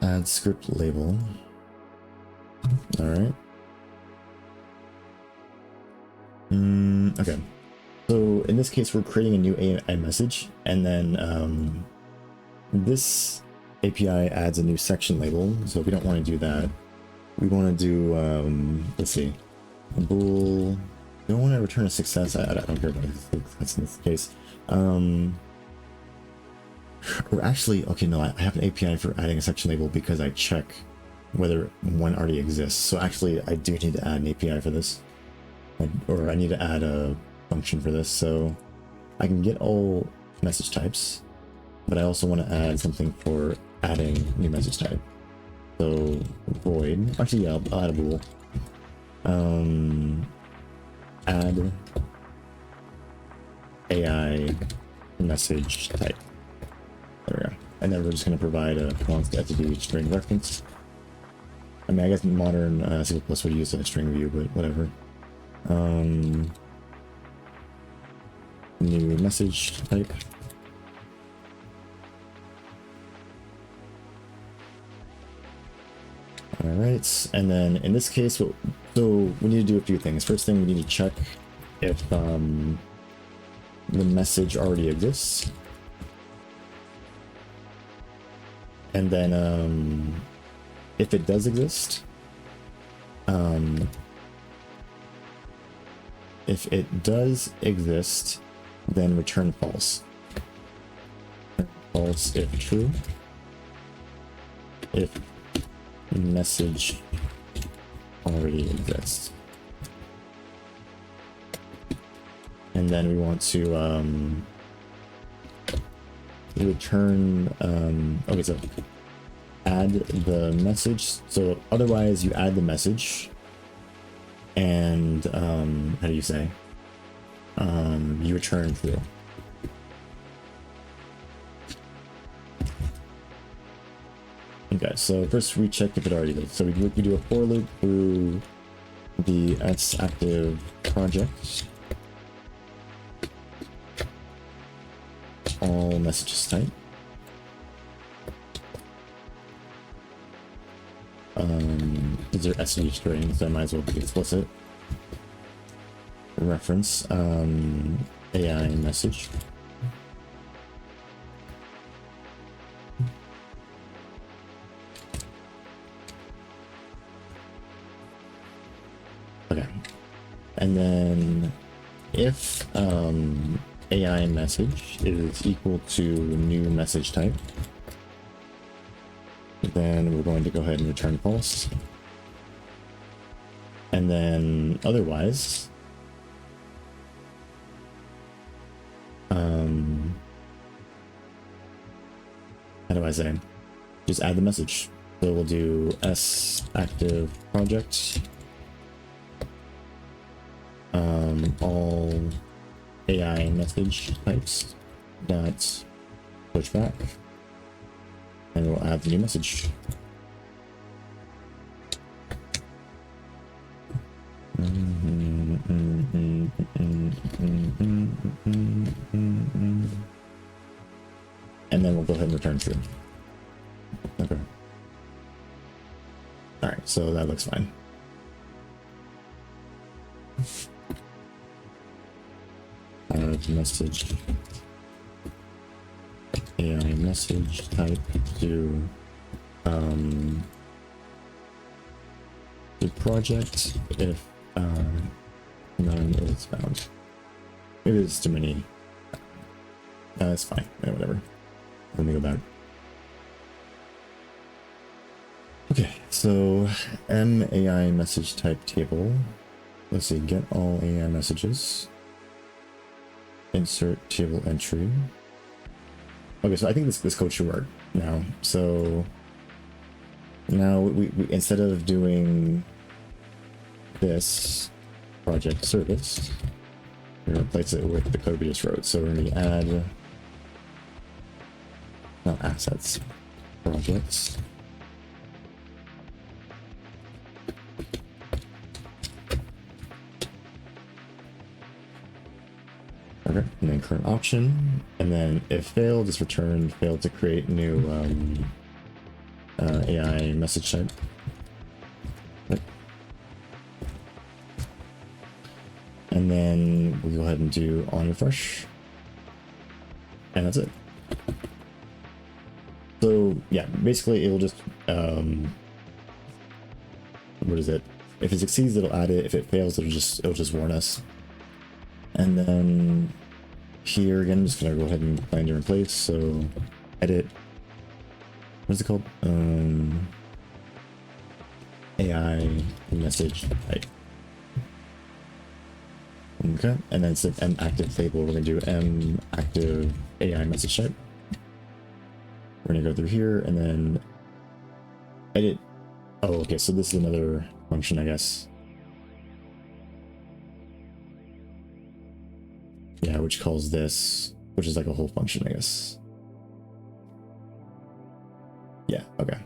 Add script label. All right. Okay. So in this case, we're creating a new AI message, and then this API adds a new section label. So we don't want to do that. We want to do, let's see, a bool. We don't want to return a success. I don't care about that's in this case. Or actually, okay, no, I have an API for adding a section label because I check whether one already exists. So actually, I do need to add an API for this, or I need to add a function for this. So I can get all message types, but I also want to add something for adding new message type. So void. Actually, yeah, I'll add a bool. Add AI message type. There we go. And then we're just going to provide a const to string reference. I mean, I guess modern C++ would use a string view, but whatever. New message type. All right, and then in this case, so we need to do a few things. First thing, we need to check if the message already exists. And then if it does exist, then return false. False if true. If message already exists. And then we want to return okay, so add the message. So otherwise you add the message and how do you say you return true. Okay, so first we check if it already is. So we do a for loop through the active project. All messages type. These are SVG strings, so I might as well be explicit. Reference AI message. Okay, and then if AI message is equal to new message type, then we're going to go ahead and return false. And then otherwise, how do I say? Just add the message. So we'll do s active project, all AI message types dot pushback, and we'll add the new message. And then we'll go ahead and return true. Okay. All right, so that looks fine. Message AI message type to the project if none is found. Maybe it's too many. No, that's fine. Yeah, whatever. Let me go back. Okay, so AI message type table. Let's see, get all AI messages. Insert table entry. Okay, so I think this code should work now. So now we instead of doing this project service, we're gonna replace it with the code we just wrote. So we're gonna add not assets, projects. Okay, and then current option, and then if failed, just return failed to create new AI message type. Okay. And then we'll go ahead and do on refresh. And that's it. So yeah, basically it'll just, what is it? If it succeeds, it'll add it. If it fails, it'll just warn us. And then here again, I'm just gonna go ahead and find a place. So edit, what's it called? AI message type. Okay, and then it's an M active label. We're gonna do M active AI message type. We're gonna go through here and then edit. Oh, okay, so this is another function, I guess. Yeah, which calls this, which is like a whole function, I guess. Yeah, okay.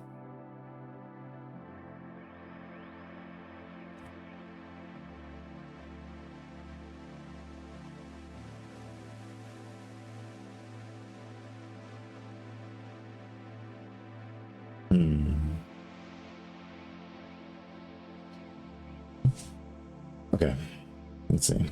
Okay, let's see.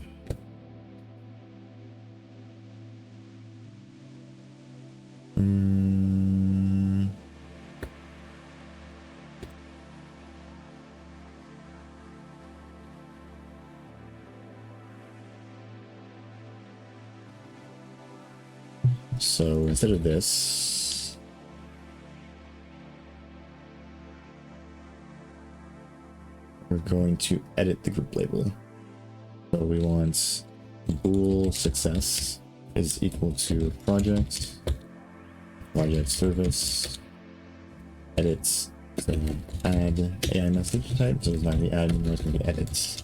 So instead of this, we're going to edit the group label. So we want bool success is equal to project service, edits, so add AI message type, so it's not the add anymore, it's going to be edits.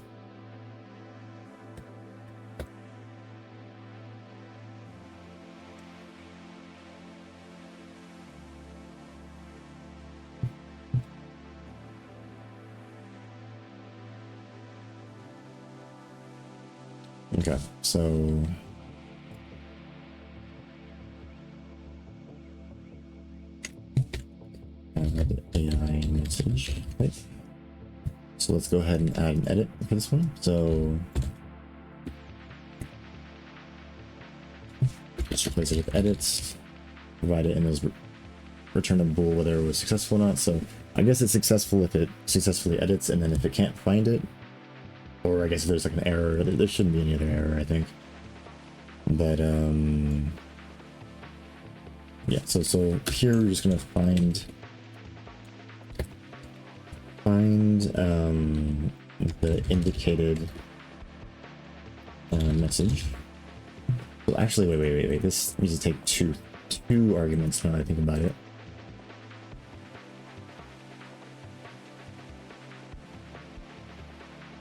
Okay, so add AI message type. So let's go ahead and add an edit for this one. So just replace it with edits, provide it, and those return a bool whether it was successful or not. So I guess it's successful if it successfully edits, and then if it can't find it, or I guess if there's like an error, there shouldn't be any other error, I think. But yeah, so here we're just gonna find the indicated message. Well, actually, wait. This needs to take two arguments now that I think about it.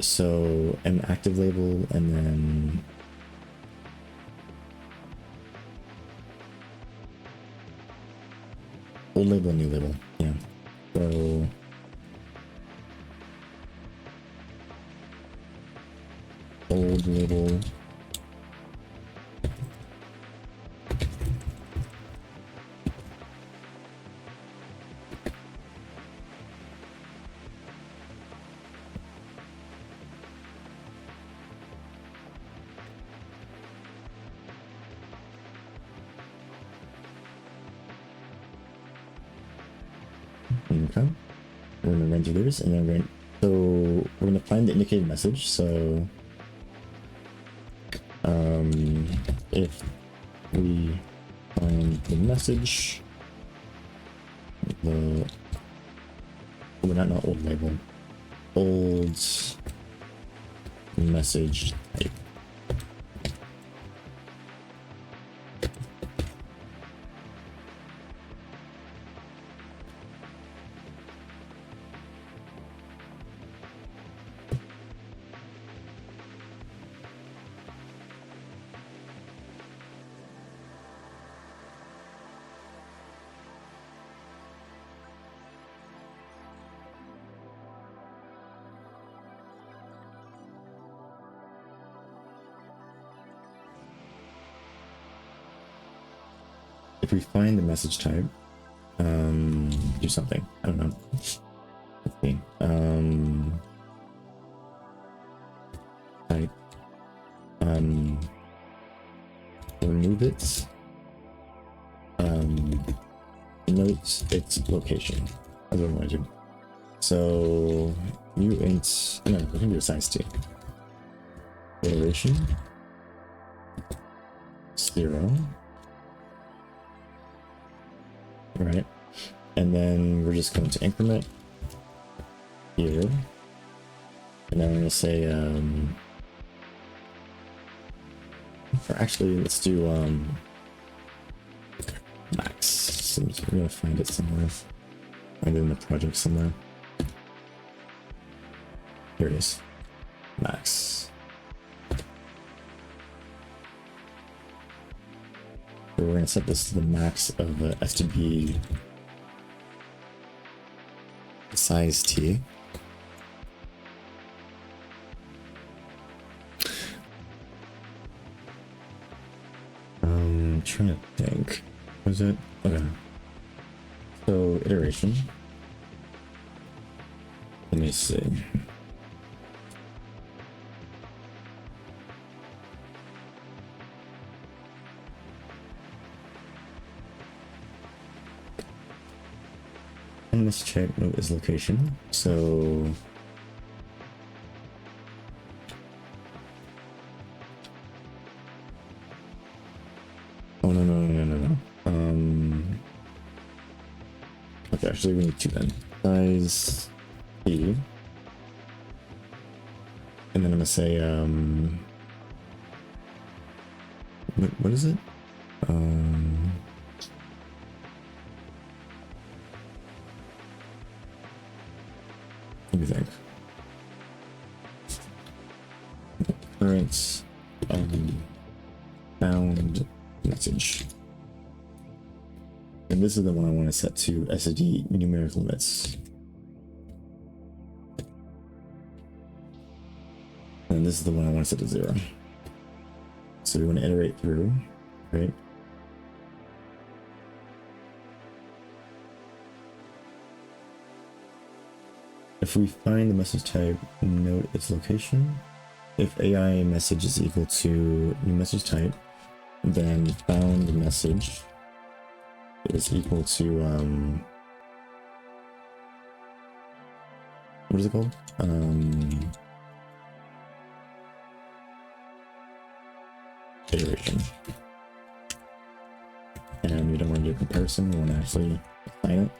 So an active label and then old label and new label. Yeah. So old label. Okay, we're gonna render this, and then we're gonna find the indicated message. So if we find the message, we're not old label, old message type. If we find the message type, do something. I don't know. Let's see. Type remove it, note its location. That's what I'm going to do. So you ain't, no, we can do a size T. Iteration 0. Right. And then we're just going to increment here. And then I'm going to say, or actually, let's do max. So we're going to find it somewhere. Find it in the project somewhere. Here it is. Max. So we're going to set this to the max of STB size T. I'm trying to think. Was it? Okay. So iteration. Let me see. And let's check note is location. So oh no. Okay, actually we need two then. Size T. And then I'm gonna say what is it? What do you think? Current bound message. And this is the one I want to set to SSD numeric limits. And this is the one I want to set to 0. So we want to iterate through, right? If we find the message type, note its location. If AI message is equal to new message type, then found message is equal to what is it called? Iteration. And we don't want to do a comparison, we want to actually assign it.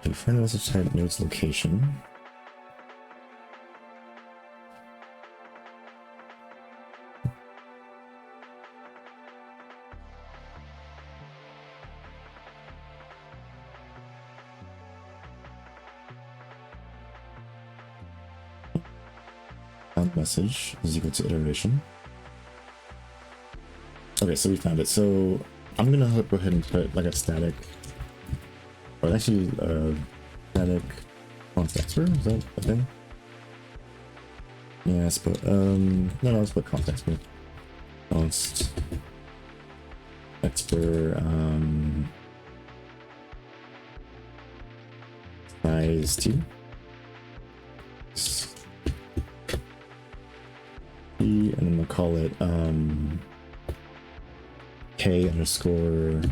If we find the message type, note its location. Message is equal to iteration. Okay, so we found it. So I'm gonna go ahead and put like a static, or actually static const expr. Is that a thing? Yeah, let's put no, let's put const expr. Const expr size 2. And then we'll call it k underscore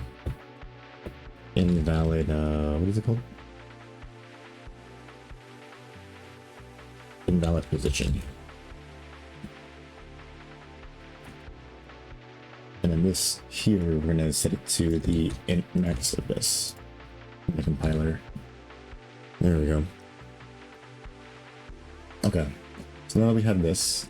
invalid what is it called? Invalid position. And then this here we're gonna set it to the int max of this in the compiler. There we go. Okay. So now that we have this,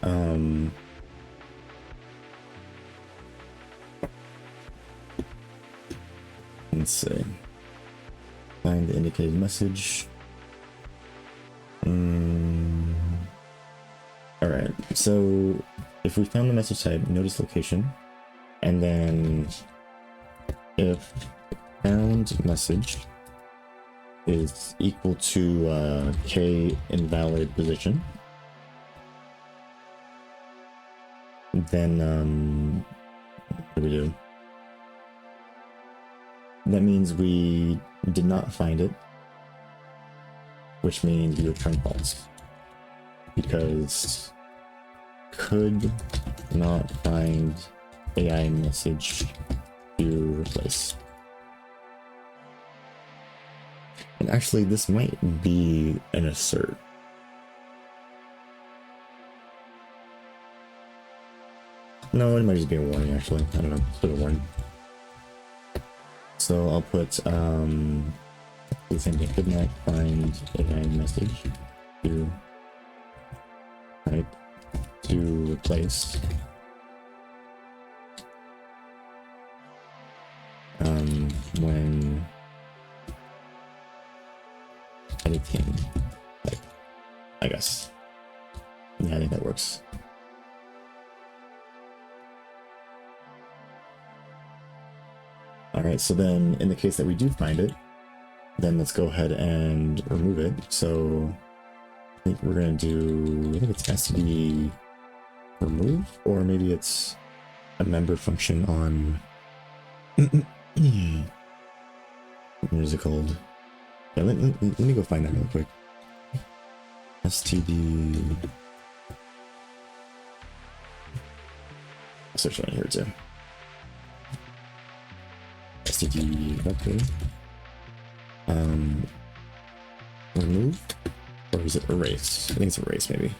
let's see, find the indicated message. All right, so if we found the message type, notice location, and then if found message is equal to k invalid position, then what do we do? That means we did not find it, which means we return false. because could not find AI message to replace. And actually, this might be an assert. No, it might just be a warning, actually. I don't know. Let's put a warning. So I'll put the same thing. Could not find AI message to type to replace when editing type, I guess. Yeah, I think that works. All right, so then in the case that we do find it, then let's go ahead and remove it. So I think we're gonna do, I think it's std remove, or maybe it's a member function on, what is it called? Yeah, let me go find that real quick. std, I'll search it on here too. std vector remove, or is it erase? I think it's erase, maybe.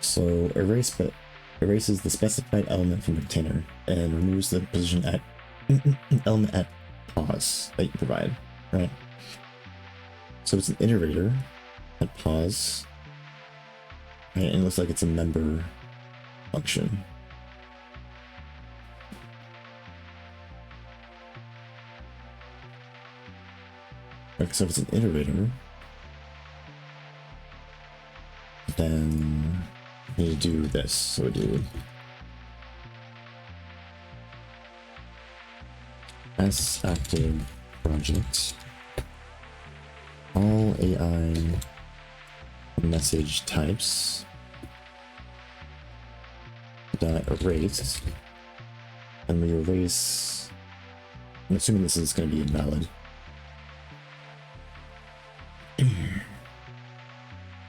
So erase, but erases the specified element from the container and removes the position at element at pause that you provide, right? So it's an iterator at pause, right? And it looks like it's a member function. Okay, so if it's an iterator, then we do this. So we do s active project all AI message types dot erase, and we erase. I'm assuming this is going to be invalid.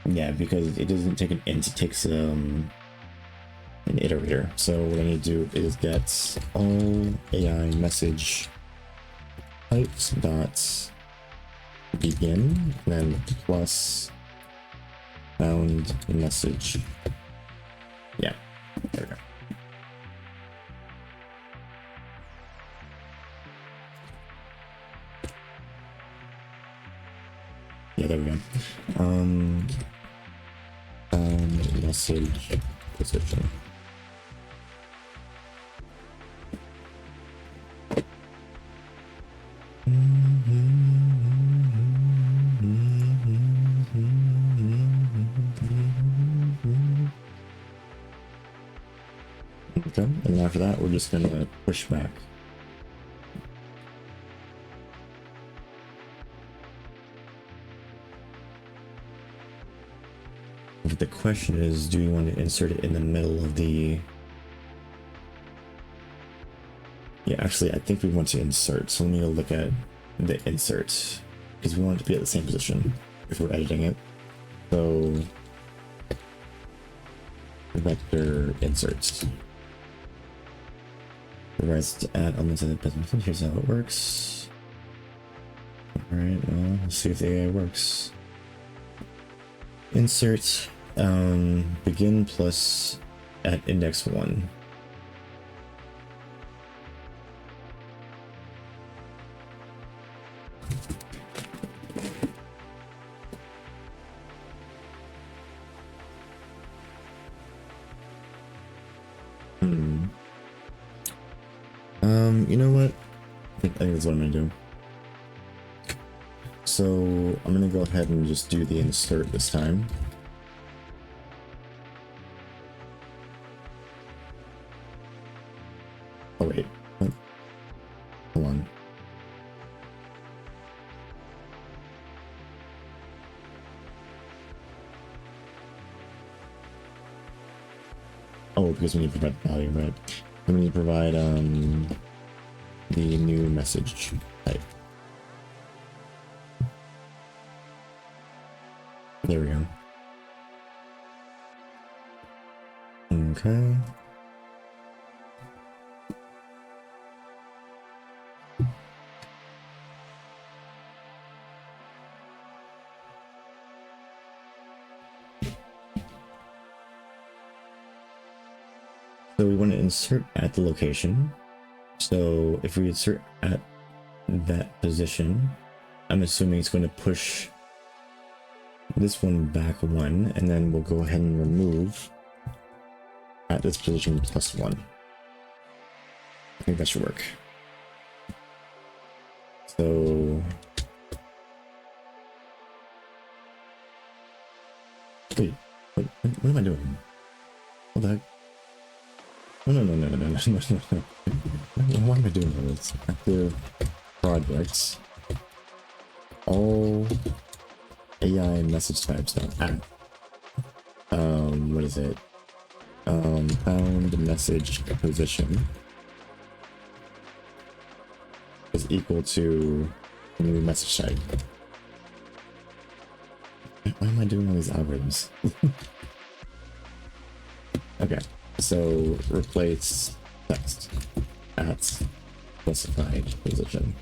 Yeah, because it doesn't take an int, it takes an iterator. So what I need to do is get all AI message types dot begin, and then plus found message. Yeah, there we go. Yeah, there we go. Message position. Okay, and then after that, we're just gonna push back. But the question is, do you want to insert it in the middle of the... Yeah, actually, I think we want to insert. So let me go look at the insert, because we want it to be at the same position if we're editing it. So vector inserts. Provides to add elements in the business. Here's how it works. Alright, well, let's see if the AI works. Insert begin plus at index 1. You know what? I think that's what I'm gonna do. So I'm gonna go ahead and just do the insert this time. Oh wait, what? Hold on. Oh, because we need to provide the value, right? And we need to provide the new message. type. There we go. Okay. So we want to insert at the location. So if we insert at that position, I'm assuming it's going to push this one back one, and then we'll go ahead and remove at this position +1. I think that should work. So wait, what am I doing? What the heck? No. Why am I doing all this? Active projects. All AI message types now at what is it? Found message position is equal to new message type. Why am I doing all these algorithms? Okay, so replace text at specified position.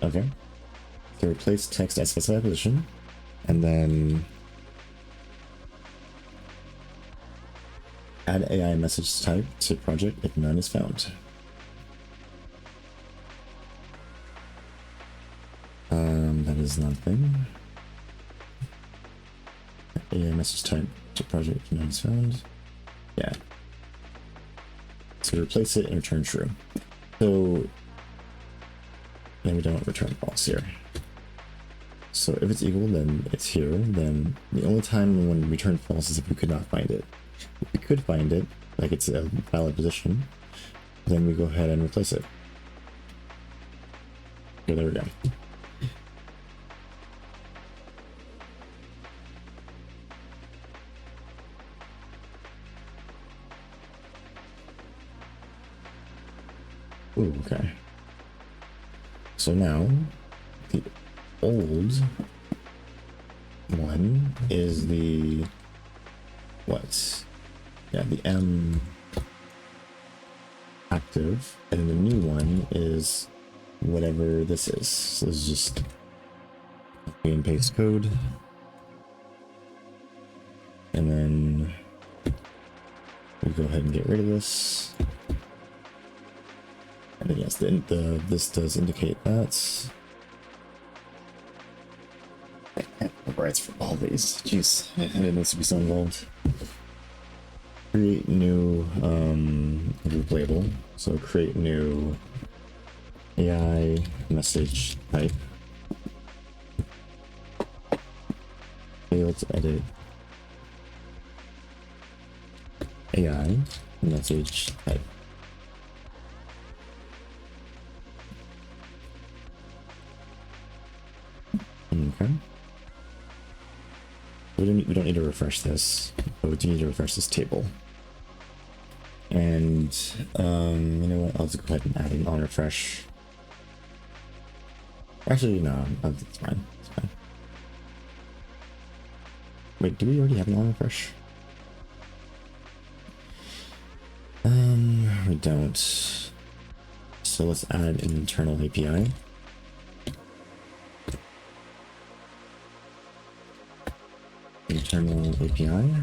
Okay, so replace text at specified position, and then add AI message type to project if none is found. That is nothing. AI message type to project if none is found. Yeah. So replace it and return true. So then we don't return false here. So if it's equal, then it's here. Then the only time when we return false is if we could not find it. If we could find it, like it's a valid position, then we go ahead and replace it. Okay, there we go. Ooh, okay. So now the old one is the what? Yeah, the M active, and the new one is whatever this is. So this is just copy and paste code, and then we go ahead and get rid of this. And then yes, this does indicate that. I can't remember rights for all these. Jeez, it needs to be so involved. Create new group label. So create new AI message type. Fail to edit AI message type. Okay. We don't need to refresh this, but we do need to refresh this table. And you know what? I'll just go ahead and add an on refresh. Actually, no, it's fine. It's fine. Wait, do we already have an on refresh? We don't. So let's add an internal API. Internal API.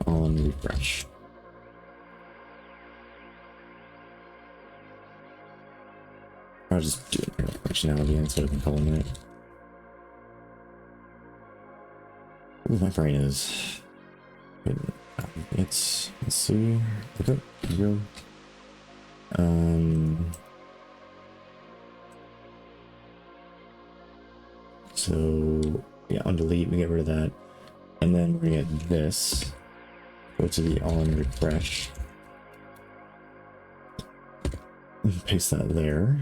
On refresh. I'll just do it functionality instead of calling it. Ooh, my brain is. Let's see. Okay, here we go. So yeah, on delete, we get rid of that. And then we get this. Go to the on refresh. Paste that there.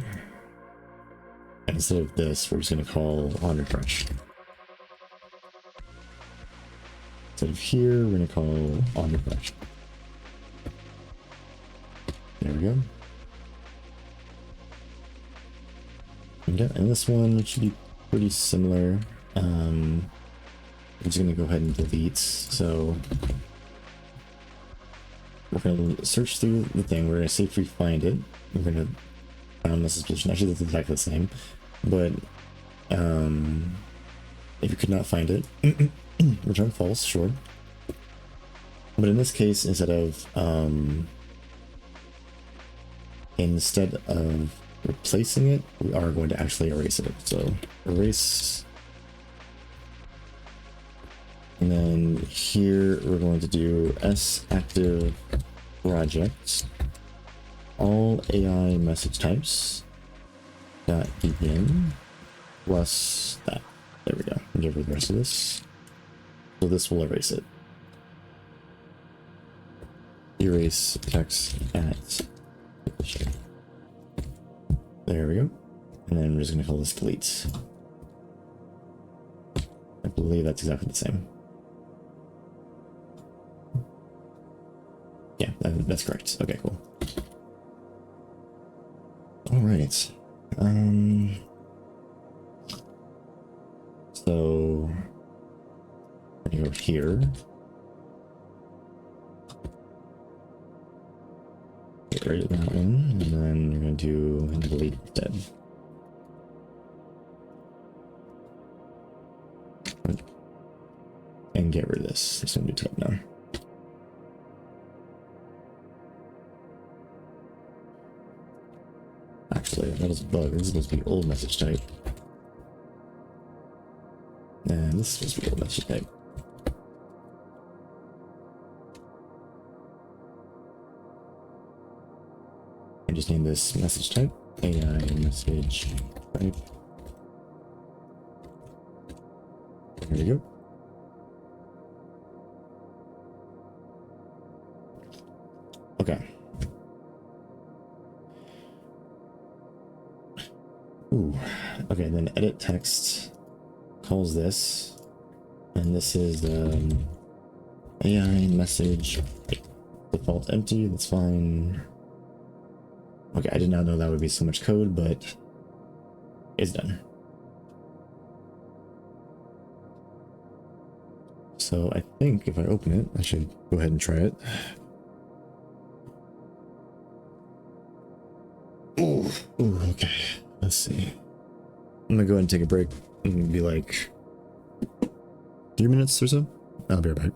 And instead of this, we're just going to call on refresh. Instead of here, we're going to call on refresh. There we go. Okay, and this one should be pretty similar. I'm just gonna go ahead and delete. So we're gonna search through the thing. We're gonna see if we find it. We're gonna found message position. Actually, that's exactly the same. But if you could not find it, return false. Sure. But in this case, instead of replacing it, we are going to actually erase it. So erase. And then here we're going to do s active project all AI message types dot begin plus that. There we go. And give rid of the rest of this. So this will erase it. Erase text at. There we go. And then we're just going to call this delete. I believe that's exactly the same. Yeah, that's correct. Okay, cool. All right. So I go here. Get rid of that one, and then we're going to do delete instead. And get rid of this. This one do type now. Actually, that was a bug. This is supposed to be old message type. And this is supposed to be old message type. I just name this message type. AI message type. There we go. Okay. Ooh. Okay, then edit text calls this, and this is AI message default empty. That's fine. Okay, I did not know that would be so much code, but it's done. So I think if I open it, I should go ahead and try it. Ooh, okay. Let's see. I'm gonna go ahead and take a break and be like 3 minutes or so. I'll be right back.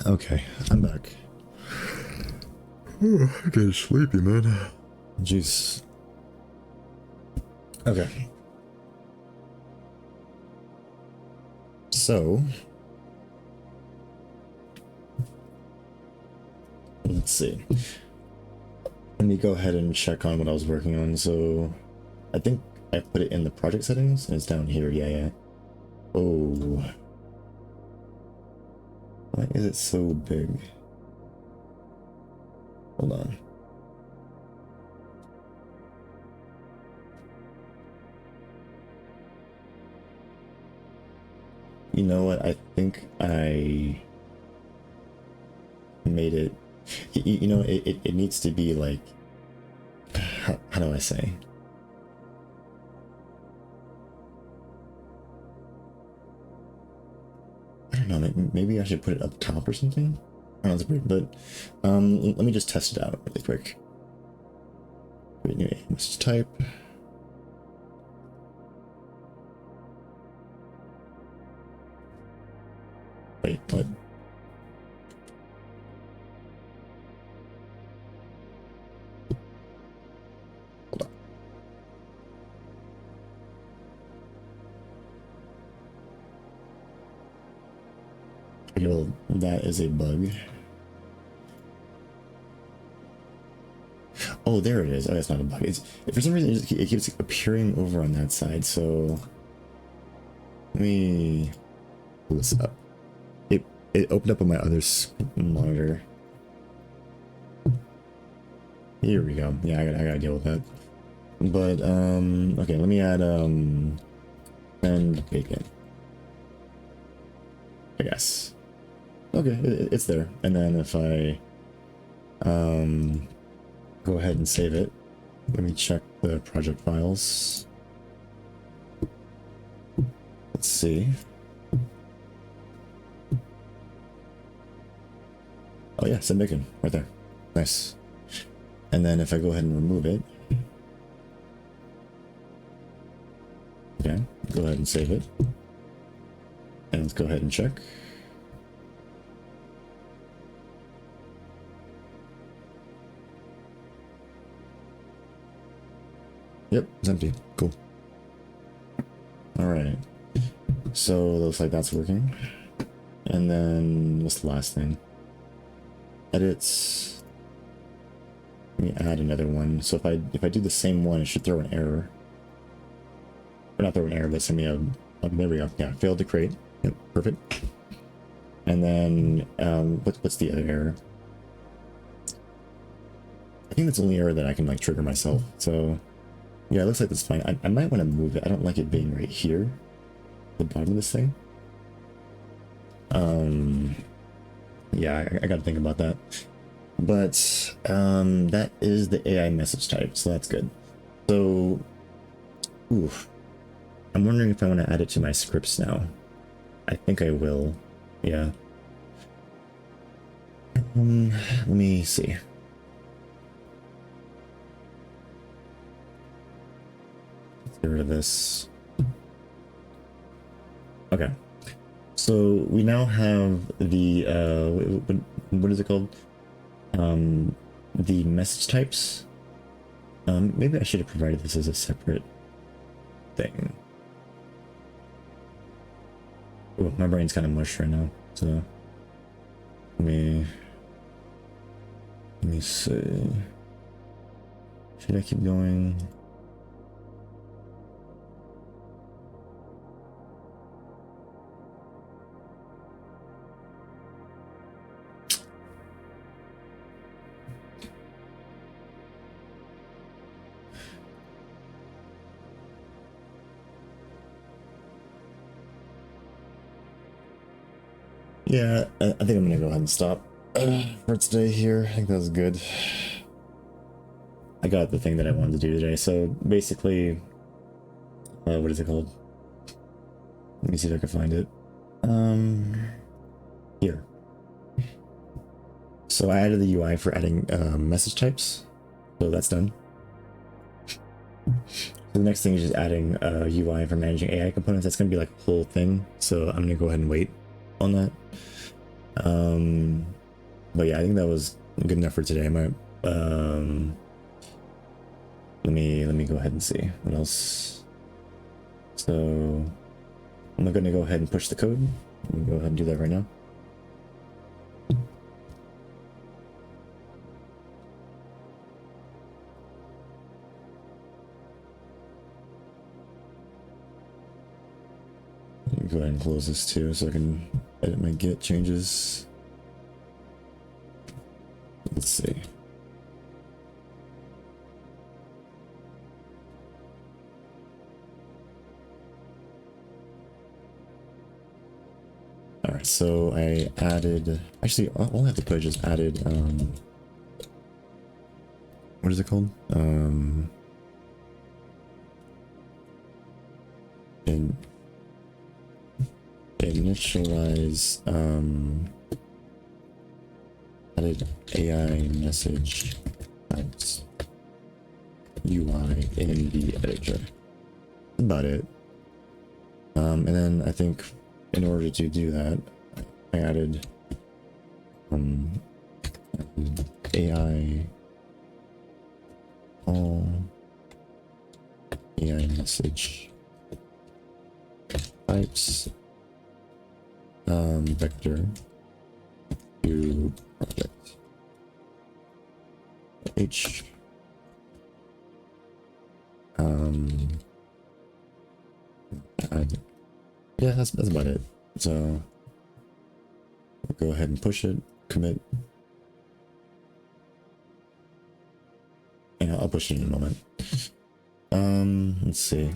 Okay, I'm back. I'm getting sleepy, man. Juice. Okay. So, let's see. Let me go ahead and check on what I was working on. So, I think I put it in the project settings, and it's down here. Yeah. Oh. Why is it so big? Hold on. You know what? I think I made it. You know, it needs to be like. How do I say? I don't know. Maybe I should put it up top or something. I don't know, it's weird, but let me just test it out really quick. Create new message type. Wait, what? Hold on. Well, that is a bug. Oh, there it is. Oh, that's not a bug. It's for some reason it keeps appearing over on that side. So let me pull this up. It opened up on my other monitor. Here we go. Yeah, I gotta deal with that. But okay, let me add and bacon. I guess. Okay, it's there. And then if I go ahead and save it, let me check the project files. Let's see. Oh yeah, send bacon right there. Nice. And then if I go ahead and remove it, okay, go ahead and save it. And let's go ahead and check. Yep, it's empty. Cool. All right. So looks like that's working. And then what's the last thing? Edits. Let me add another one. So if I do the same one, it should throw an error. Or not throw an error, but send me a there we go. Yeah, failed to create. Yep, perfect. And then what's the other error? I think that's the only error that I can like trigger myself. So yeah, it looks like that's fine. I might want to move it. I don't like it being right here, the bottom of this thing. Yeah, I gotta think about that. But that is the AI message type, so that's good. So, oof. I'm wondering if I want to add it to my scripts now. I think I will. Yeah. Let me see. Let's get rid of this. Okay. So we now have the what is it called? The message types. Maybe I should have provided this as a separate thing. Oh, my brain's kind of mush right now, so let me see. Should I keep going? Yeah, I think I'm gonna go ahead and stop for today here. I think that was good. I got the thing that I wanted to do today. So basically, what is it called? Let me see if I can find it. Here. So I added the UI for adding message types. So that's done. So the next thing is just adding UI for managing AI components. That's gonna be like a whole thing. So I'm gonna go ahead and wait on that. But yeah, I think that was good enough for today. Let me go ahead and see what else. So I'm gonna go ahead and push the code. Let me go ahead and do that right now. Let me go ahead and close this too so I can edit my Git changes. Let's see. Alright, so I added, actually all I have to put is just added, what is it called? Initialize, added AI message types UI in the editor. That's about it. And then I think in order to do that, I added AI all AI message types vector to project H add. Yeah, that's about it. So we'll go ahead and push it, commit, and I'll push it in a moment. Let's see.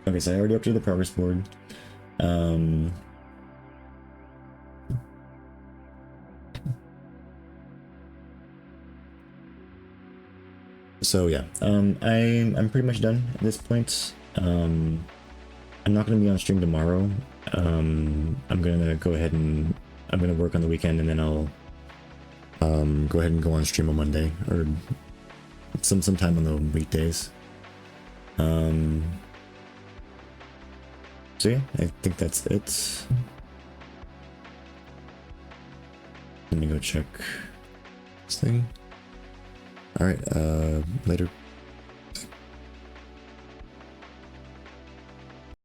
Okay, so I already updated the progress board. So yeah, I'm pretty much done at this point. I'm not gonna be on stream tomorrow. I'm gonna go ahead and I'm gonna work on the weekend, and then I'll go ahead and go on stream on Monday or sometime on the weekdays. So yeah, I think that's it. Let me go check this thing. All right, later.